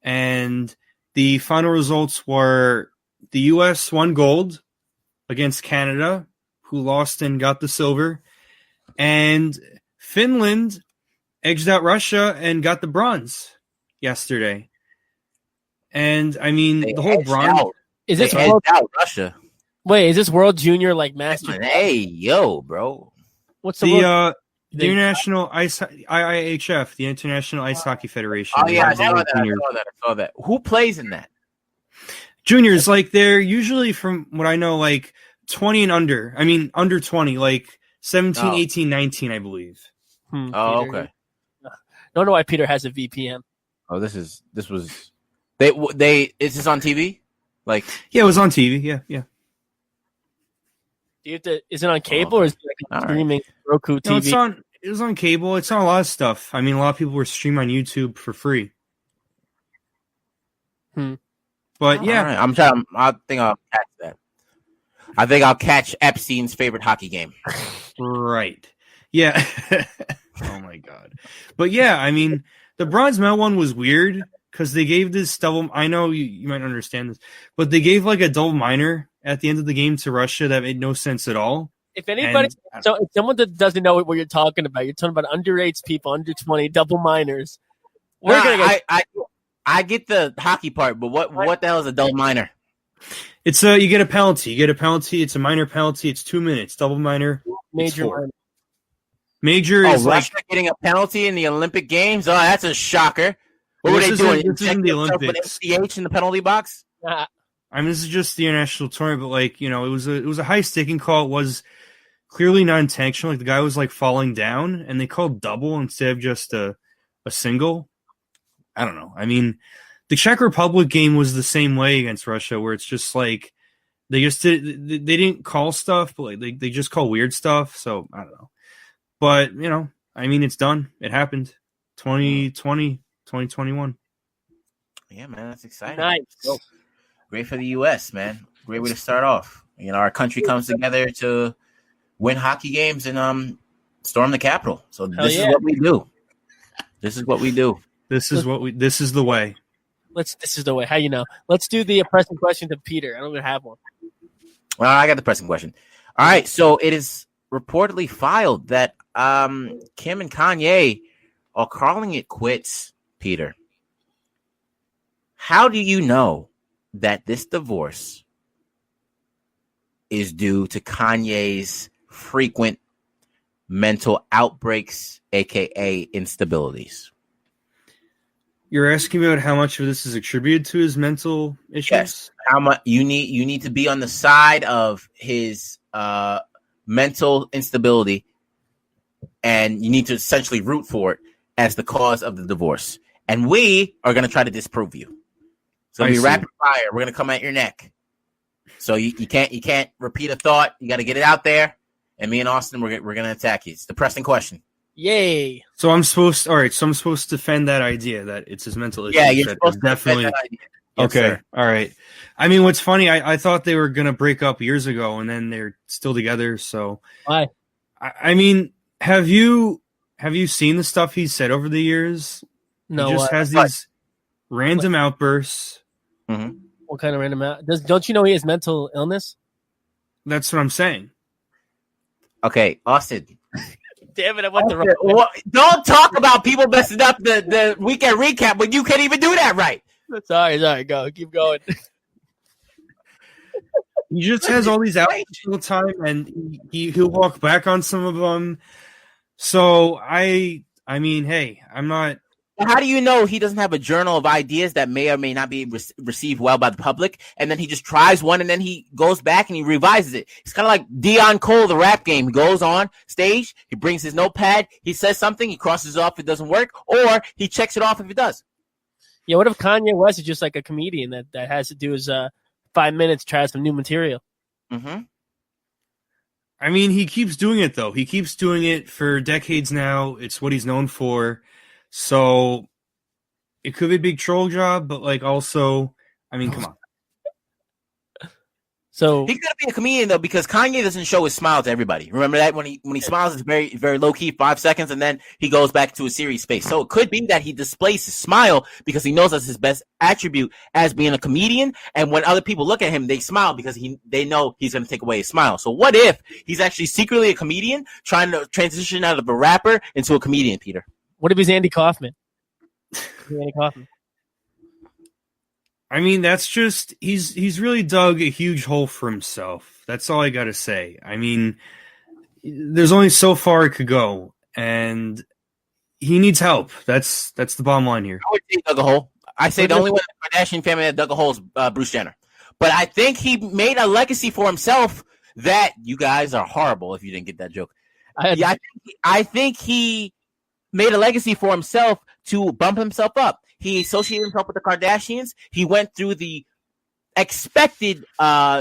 Speaker 3: and the final results were the U.S. won gold against Canada, who lost and got the silver, and Finland edged out Russia and got the bronze yesterday. And I mean,
Speaker 4: They
Speaker 3: the whole
Speaker 4: edged
Speaker 3: bronze.
Speaker 4: out.
Speaker 2: Is
Speaker 4: They
Speaker 2: this
Speaker 4: edged
Speaker 2: world?
Speaker 4: out Russia.
Speaker 2: Wait, is this World Junior like Master?
Speaker 4: Hey, yo, bro.
Speaker 2: What's the world?
Speaker 3: The International IIHF, the International Ice Hockey Federation.
Speaker 4: Oh yeah, I
Speaker 3: They
Speaker 4: saw
Speaker 3: have
Speaker 4: that.
Speaker 3: junior-
Speaker 4: I saw that. Who plays in that?
Speaker 3: Juniors, like they're usually, from what I know, like 20 and under. I mean, under 20, like 17,
Speaker 4: Oh.
Speaker 3: 18, 19, I believe.
Speaker 4: Oh,
Speaker 2: Peter.
Speaker 4: okay.
Speaker 2: Don't know why Peter has a VPN.
Speaker 4: Oh, this was they. Is this on TV? Like,
Speaker 3: Yeah, it was on TV. Yeah.
Speaker 2: Do you have to? Is it on cable or is it like
Speaker 4: All right.
Speaker 2: streaming Roku
Speaker 3: No,
Speaker 2: TV?
Speaker 3: it was on cable. It's on a lot of stuff. I mean, a lot of people were streaming on YouTube for free. But yeah,
Speaker 4: all right. I'm trying. I think I'll catch that. I think I'll catch Epstein's favorite hockey game.
Speaker 3: right. Yeah. Oh my god. But yeah, I mean, the bronze medal one was weird because they gave this double. I know you might understand this, but they gave like a double minor at the end of the game to Russia that made no sense at all.
Speaker 2: If anybody,
Speaker 3: And-
Speaker 2: so if someone that doesn't know what you're talking about, you're talking about underage people, under 20, double minors. We're
Speaker 4: Nah,
Speaker 2: gonna get
Speaker 4: I get the hockey part, but what the hell is a double minor?
Speaker 3: It's you get a penalty. You get a penalty. It's a minor penalty. It's 2 minutes. Double minor.
Speaker 2: major.
Speaker 3: four.
Speaker 2: minor.
Speaker 3: Major is like
Speaker 4: Russia getting a penalty in the Olympic Games? Oh, that's a shocker. What were
Speaker 3: This
Speaker 4: they
Speaker 3: isn't-
Speaker 4: doing?
Speaker 3: this isn't the
Speaker 4: Injecting themselves with
Speaker 3: Olympics.
Speaker 4: SCH in the penalty box?
Speaker 2: Nah,
Speaker 3: I mean, this is just the international tournament, but like, you know, it was a high sticking call. It was clearly not intentional. Like the guy was like falling down, and they called double instead of just a single. I don't know. I mean, the Czech Republic game was the same way against Russia, where it's just like they didn't call stuff, but like they just call weird stuff. So I don't know. But you know, I mean, it's done. It happened. 2020, 2021.
Speaker 4: Yeah, man, that's exciting.
Speaker 2: nice.
Speaker 4: Great for the U.S., man. Great way to start off. You know, our country comes together to win hockey games and storm the Capitol. So this is what we do. This is what we do.
Speaker 3: This is the way.
Speaker 2: This is the way. How you know? Let's do the pressing question to Peter. I don't even have one.
Speaker 4: Well, I got the pressing question. All right, so it is reportedly filed that Kim and Kanye are calling it quits, Peter. How do you know that this divorce is due to Kanye's frequent mental outbreaks, aka instabilities?
Speaker 3: You're asking about how much of this is attributed to his mental issues?
Speaker 4: Yes. How much you need to be on the side of his mental instability, and you need to essentially root for it as the cause of the divorce. And we are going to try to disprove you. So we rapid fire. We're going to come at your neck. So you can't repeat a thought. You got to get it out there. And me and Austin, we're going to attack you. It's the pressing question.
Speaker 2: Yay!
Speaker 3: So I'm supposed to defend that idea that it's his mental issues.
Speaker 4: Yeah, you're
Speaker 3: that
Speaker 4: supposed to
Speaker 3: definitely
Speaker 4: defend that idea. Yes,
Speaker 3: okay.
Speaker 4: sir.
Speaker 3: All right. I mean, what's funny, I thought they were gonna break up years ago, and then they're still together. So
Speaker 2: Why?
Speaker 3: I mean, have you seen the stuff he's said over the years?
Speaker 2: No.
Speaker 3: He just has these random outbursts.
Speaker 2: What kind of random out? Don't you know he has mental illness?
Speaker 3: That's what I'm saying.
Speaker 4: Okay, Austin.
Speaker 2: Damn it! I went the wrong way.
Speaker 4: Well, don't talk about people messing up the weekend recap when you can't even do that right.
Speaker 2: Sorry. Go. Keep going.
Speaker 3: He just has all these outbursts all the time, and he'll walk back on some of them. So I mean, hey, I'm not.
Speaker 4: How do you know he doesn't have a journal of ideas that may or may not be received well by the public, and then he just tries one and then he goes back and he revises it? It's kind of like Deion Cole, the rap game. He goes on stage, he brings his notepad, he says something, he crosses it off if it doesn't work, or he checks it off if it does.
Speaker 2: Yeah. What if Kanye West is just like a comedian that has to do his 5 minutes, try some new material?
Speaker 4: Mm-hmm.
Speaker 3: I mean, he keeps doing it, though. He keeps doing it for decades now. It's what he's known for. So it could be a big troll job, but like also, I mean, come on.
Speaker 2: So
Speaker 4: He could be a comedian though, because Kanye doesn't show his smile to everybody. Remember that when he smiles, it's very, very low key, 5 seconds, and then he goes back to a serious space. So it could be that he displays his smile because he knows that's his best attribute as being a comedian. And when other people look at him, they smile because they know he's going to take away his smile. So what if he's actually secretly a comedian trying to transition out of a rapper into a comedian, Peter?
Speaker 2: what if he's Andy Kaufman? Andy Kaufman.
Speaker 3: I mean, that's just he's really dug a huge hole for himself. That's all I got to say. I mean, there's only so far it could go, and he needs help. That's the bottom line here.
Speaker 4: I would say he dug a hole. I say the only one in the Kardashian family that dug a hole is Bruce Jenner. But I think he made a legacy for himself that you guys are horrible if you didn't get that joke. I think he made a legacy for himself to bump himself up. He associated himself with the Kardashians. He went through the expected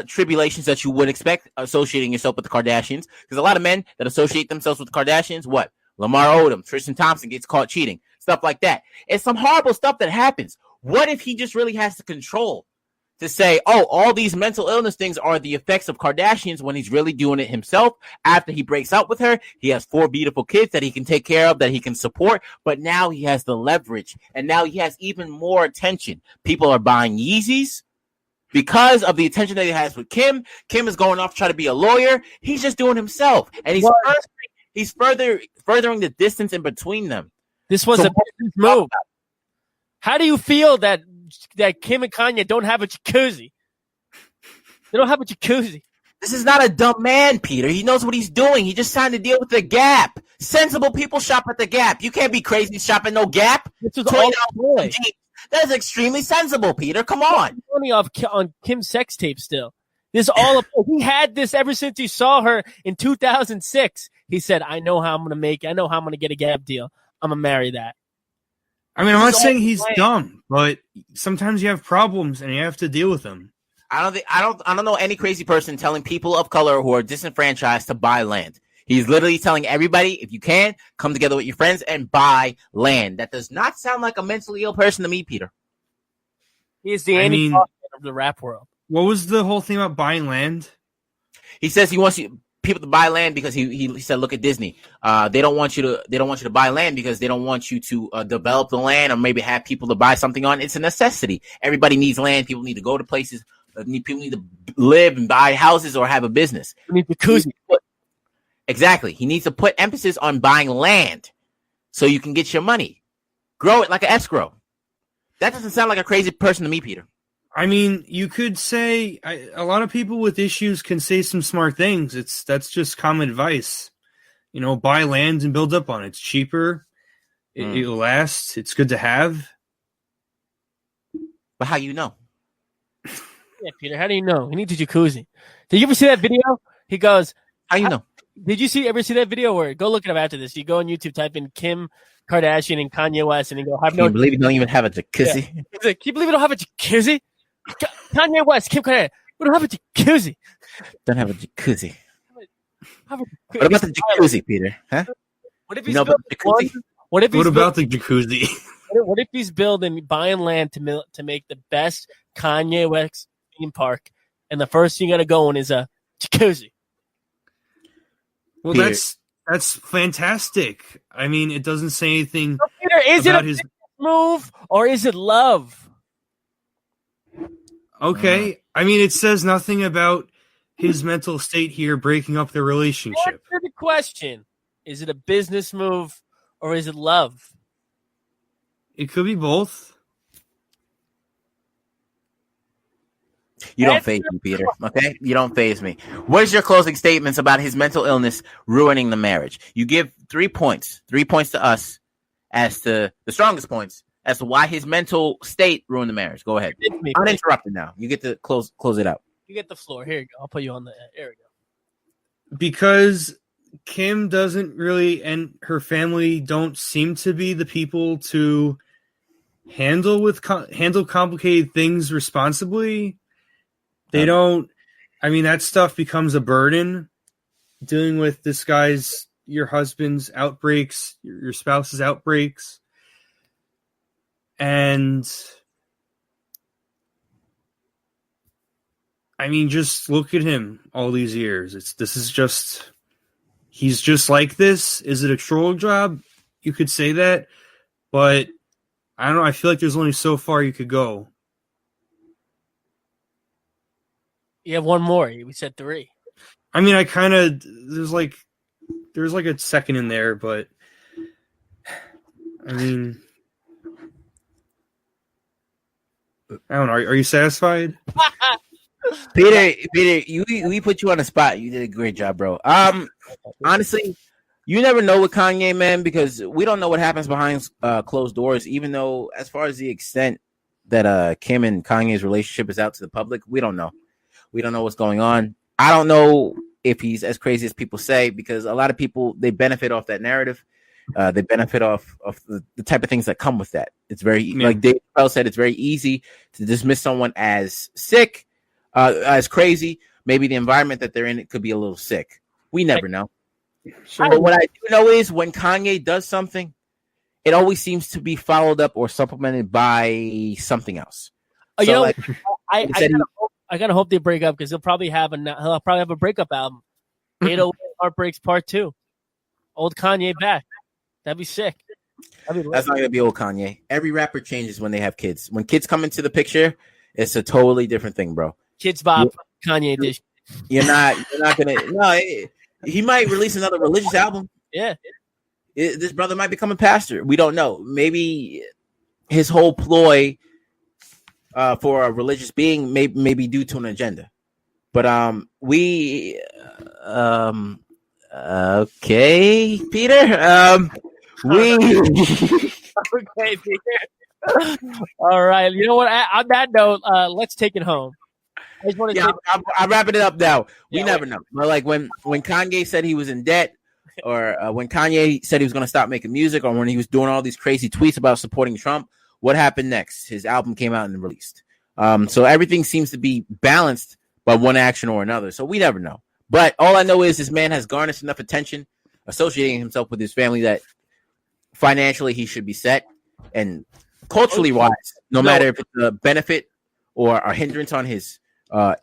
Speaker 4: tribulations that you would expect associating yourself with the Kardashians. Because a lot of men that associate themselves with the Kardashians, what? Lamar Odom, Tristan Thompson gets caught cheating, stuff like that. It's some horrible stuff that happens. What if he just really has the control to say, oh, all these mental illness things are the effects of Kardashians when he's really doing it himself? After he breaks up with her, he has 4 beautiful kids that he can take care of, that he can support, but now he has the leverage, and now he has even more attention. People are buying Yeezys because of the attention that he has with Kim. Kim is going off to try to be a lawyer. He's just doing himself, and he's furthering the distance in between them.
Speaker 2: This was a business move. How do you feel that Kim and Kanye don't have a jacuzzi? They don't have a jacuzzi.
Speaker 4: This is not a dumb man, Peter. He knows what he's doing. He just signed a deal with the Gap. Sensible people shop at the Gap. You can't be crazy shopping no Gap.
Speaker 2: This was all boy.
Speaker 4: That is extremely sensible, Peter. Come on.
Speaker 2: Money off on Kim's sex tape still. This all he had this ever since he saw her in 2006. He said, "I know how I'm going to make it. I know how I'm going to get a Gap deal. I'm going to marry that."
Speaker 3: I mean, I'm not saying he's dumb, but sometimes you have problems and you have to deal with them.
Speaker 4: I don't know any crazy person telling people of color who are disenfranchised to buy land. He's literally telling everybody, if you can, come together with your friends and buy land. That does not sound like a mentally ill person to me, Peter.
Speaker 2: He is the Andy Kaufman of the rap world.
Speaker 3: What was the whole thing about buying land?
Speaker 4: He says he wants people to buy land because he said, look at Disney. They don't want you to buy land because they don't want you to develop the land or maybe have people to buy something on. It's a necessity. Everybody needs land. People need to go to places. People need to live and buy houses or have a business.
Speaker 2: You need jacuzzi.
Speaker 4: Exactly. He needs to put emphasis on buying land so you can get your money. Grow it like an escrow. That doesn't sound like a crazy person to me, Peter.
Speaker 3: I mean, you could say a lot of people with issues can say some smart things. That's just common advice. You know, buy land and build up on it. It's cheaper. It'll last. It's good to have.
Speaker 4: But how you know?
Speaker 2: Yeah, Peter, how do you know? He needs a jacuzzi. Did you ever see that video? He goes,
Speaker 4: how you know?
Speaker 2: Did you ever see that video where go look it up after this? You go on YouTube, type in Kim Kardashian and Kanye West, and you go,
Speaker 4: Can you believe you don't even have a jacuzzi?
Speaker 2: Yeah. He's like, can you believe we don't have a jacuzzi? Kanye West, Kim Kardashian, we don't have a jacuzzi.
Speaker 4: Don't have a jacuzzi. What about the jacuzzi, Peter? Huh?
Speaker 2: What if he's about the jacuzzi? What
Speaker 3: about the jacuzzi?
Speaker 2: What if he's buying land to make the best Kanye West theme park, and the first thing you got to go in is a jacuzzi?
Speaker 3: Well, Peter, that's fantastic. I mean, it doesn't say anything.
Speaker 2: So Peter, is it a move or is it love?
Speaker 3: Okay, I mean, it says nothing about his mental state here breaking up the relationship.
Speaker 2: Answer the question: is it a business move or is it love?
Speaker 3: It could be both.
Speaker 4: You don't faze me, Peter. Okay? You don't faze me. What is your closing statements about his mental illness ruining the marriage? You give 3 points. 3 points to us as to the strongest points as to why his mental state ruined the marriage. Go ahead. Uninterrupted now. You get to close it out.
Speaker 2: You get the floor. Here you go. I'll put you on the there we go.
Speaker 3: Because Kim doesn't really, and her family don't seem to be the people to handle complicated things responsibly. They don't. I mean, that stuff becomes a burden. Dealing with your husband's outbreaks, your spouse's outbreaks, and I mean, just look at him all these years. He's just like this. Is it a troll job? You could say that, but I don't know. I feel like there's only so far you could go.
Speaker 2: You have one more. We said 3.
Speaker 3: I mean, there's like a second in there, but I mean, I don't know. Are you satisfied?
Speaker 4: Peter, we put you on the spot. You did a great job, bro. Honestly, you never know with Kanye, man, because we don't know what happens behind closed doors. Even though, as far as the extent that Kim and Kanye's relationship is out to the public, we don't know. We don't know what's going on. I don't know if he's as crazy as people say, because a lot of people, they benefit off that narrative. They benefit off the type of things that come with that. It's very, like Dave Chappelle said, it's very easy to dismiss someone as sick, as crazy. Maybe the environment that they're in, it could be a little sick. We never know.
Speaker 3: Sure.
Speaker 4: But what I do know is when Kanye does something, it always seems to be followed up or supplemented by something else.
Speaker 2: Oh,
Speaker 4: So, like,
Speaker 2: I gotta hope they break up, because he'll probably have a breakup album. 808 Heartbreaks Part 2. Old Kanye back. That'd be sick.
Speaker 4: That's not gonna be old Kanye. Every rapper changes when they have kids. When kids come into the picture, it's a totally different thing, bro.
Speaker 2: Kids Bop, Kanye edition.
Speaker 4: You're not gonna. No, he might release another religious album.
Speaker 2: Yeah.
Speaker 4: This brother might become a pastor. We don't know. Maybe his whole ploy for a religious being may be due to an agenda. But okay, Peter.
Speaker 2: Okay, Peter. All right. You know what? On that note, let's take it home. I just want to
Speaker 4: I'm wrapping it up now. We
Speaker 2: Yeah,
Speaker 4: never know. But like when Kanye said he was in debt, or when Kanye said he was going to stop making music, or when he was doing all these crazy tweets about supporting Trump, what happened next? His album came out and released. So everything seems to be balanced by one action or another. So we never know. But all I know is this man has garnished enough attention associating himself with his family that financially he should be set, and culturally wise, no matter if it's a benefit or a hindrance on his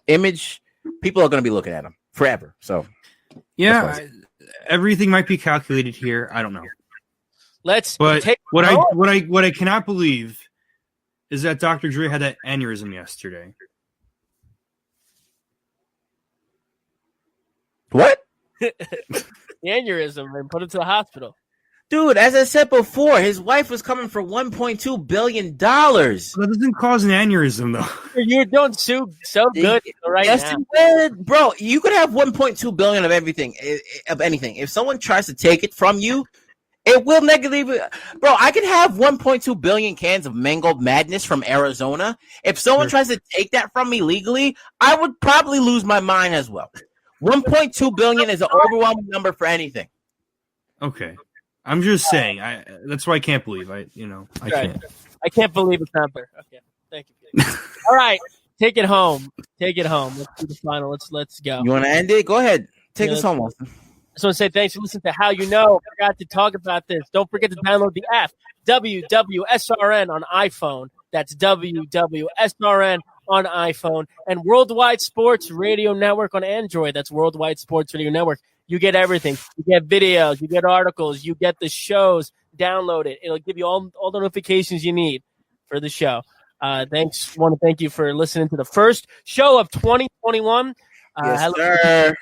Speaker 4: image, people are going to be looking at him forever. So
Speaker 3: Yeah, everything might be calculated here. I don't know. But
Speaker 2: take
Speaker 3: what I cannot believe is that Dr. Dre had that aneurysm yesterday.
Speaker 4: What?
Speaker 2: the aneurysm and put it to the hospital.
Speaker 4: Dude, as I said before, his wife was coming for $1.2 billion.
Speaker 3: That doesn't cause an aneurysm, though.
Speaker 2: You're doing so good right
Speaker 4: Yes,
Speaker 2: now.
Speaker 4: it did. Bro, you could have $1.2 billion of everything, of anything. If someone tries to take it from you, it will negatively. Bro, I could have 1.2 billion cans of Mango Madness from Arizona. If someone tries to take that from me legally, I would probably lose my mind as well. 1.2 billion is an overwhelming number for anything.
Speaker 3: Okay. I'm just saying. That's why I can't believe. I can't.
Speaker 2: I can't believe it's not there. Okay, thank you. All right, take it home. Take it home. Let's do the final. Let's go.
Speaker 4: You want to end it? Go ahead. Take us home, Austin.
Speaker 2: I just want to say thanks for listening to How You Know. I forgot to talk about this. Don't forget to download the app WWSRN on iPhone. That's WWSRN on iPhone, and Worldwide Sports Radio Network on Android. That's Worldwide Sports Radio Network. You get everything. You get videos. You get articles. You get the shows. Download it. It'll give you all the notifications you need for the show. Thanks. Want to thank you for listening to the first show of 2021.
Speaker 4: Yes, sir.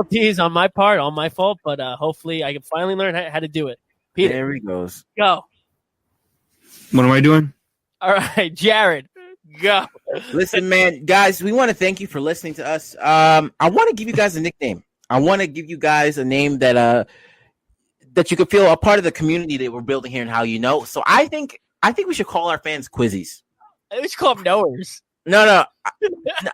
Speaker 2: Tease on my part, all my fault, but hopefully I can finally learn how to do it. Peter,
Speaker 4: there he goes.
Speaker 2: Go.
Speaker 3: What am I doing?
Speaker 2: All right, Jared, go.
Speaker 4: Listen, man, guys, we want to thank you for listening to us. I want to give you guys a nickname. I want to give you guys a name that you could feel a part of the community that we're building here and How You Know. So I think we should call our fans Quizzies.
Speaker 2: We should call them knowers.
Speaker 4: No.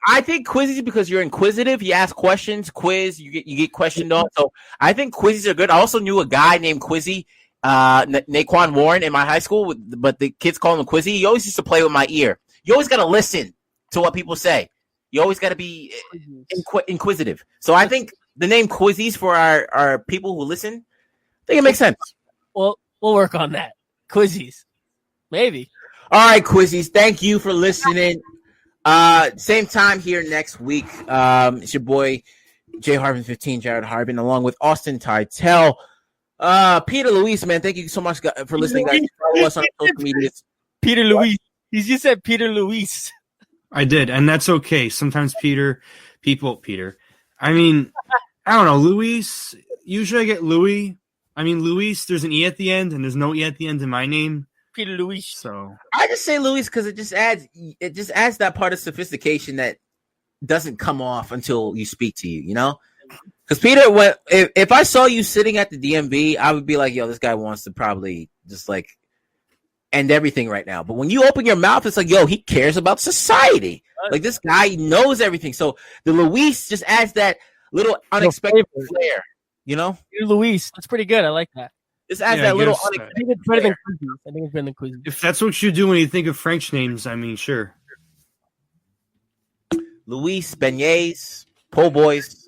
Speaker 4: I think Quizzies because you're inquisitive. You ask questions, quiz, you get questioned on. So I think Quizzies are good. I also knew a guy named Quizzy, Naquan Warren in my high school, but the kids call him Quizzy. He always used to play with my ear. You always got to listen to what people say. You always got to be inquisitive. So I think the name Quizzies for our people who listen, I think it makes sense.
Speaker 2: Well, we'll work on that. Quizzies. Maybe.
Speaker 4: All right, Quizzies. Thank you for listening. Same time here next week. It's your boy, Jay Harbin 15, Jared Harbin, along with Austin Teitel. Peter Luis, man, thank you so much for listening, guys. Follow us on social media.
Speaker 2: Peter Luis. He just said Peter Luis.
Speaker 3: I did, and that's okay. Sometimes Peter. I mean, I don't know, Luis. Usually I get Louis. I mean, Luis, there's an E at the end, and there's no E at the end in my name.
Speaker 2: Peter Luis.
Speaker 3: So
Speaker 4: I just say Luis because it just adds that part of sophistication that doesn't come off until you speak to you, you know? Because Peter, if I saw you sitting at the DMV, I would be like, yo, this guy wants to probably just like end everything right now. But when you open your mouth, it's like, yo, he cares about society. Like this guy knows everything. So the Luis just adds that little unexpected flair, you know?
Speaker 2: Peter Luis. That's pretty good. I like that.
Speaker 4: Just adds
Speaker 3: Yeah,
Speaker 4: that little
Speaker 3: I guess,
Speaker 4: unexpected
Speaker 2: I think it's better than
Speaker 4: flair.
Speaker 2: Quizzy. I think it's better than Quizzy.
Speaker 3: if that's what you do when you think of French names, I mean, sure.
Speaker 4: Luis, beignets, po' boys.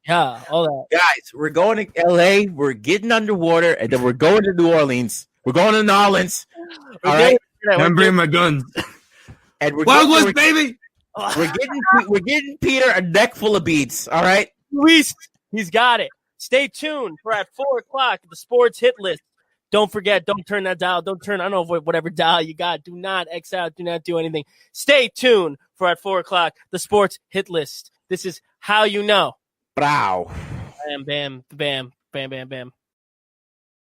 Speaker 2: Yeah, all that.
Speaker 4: Guys, we're going to LA. We're getting underwater, and then we're going to New Orleans. We're going to New Orleans. All right,
Speaker 3: I'm bringing my guns.
Speaker 4: and we're
Speaker 3: Wild West,
Speaker 4: getting,
Speaker 3: baby.
Speaker 4: we're getting Peter a neck full of beads. All right.
Speaker 2: Luis, he's got it. Stay tuned for at 4:00 the sports hit list. Don't forget, don't turn that dial. Don't turn, I don't know whatever dial you got. Do not X out. Do not do anything. Stay tuned for at 4:00 the sports hit list. This is how you know.
Speaker 4: Brow.
Speaker 2: Bam, bam, bam, bam, bam, bam.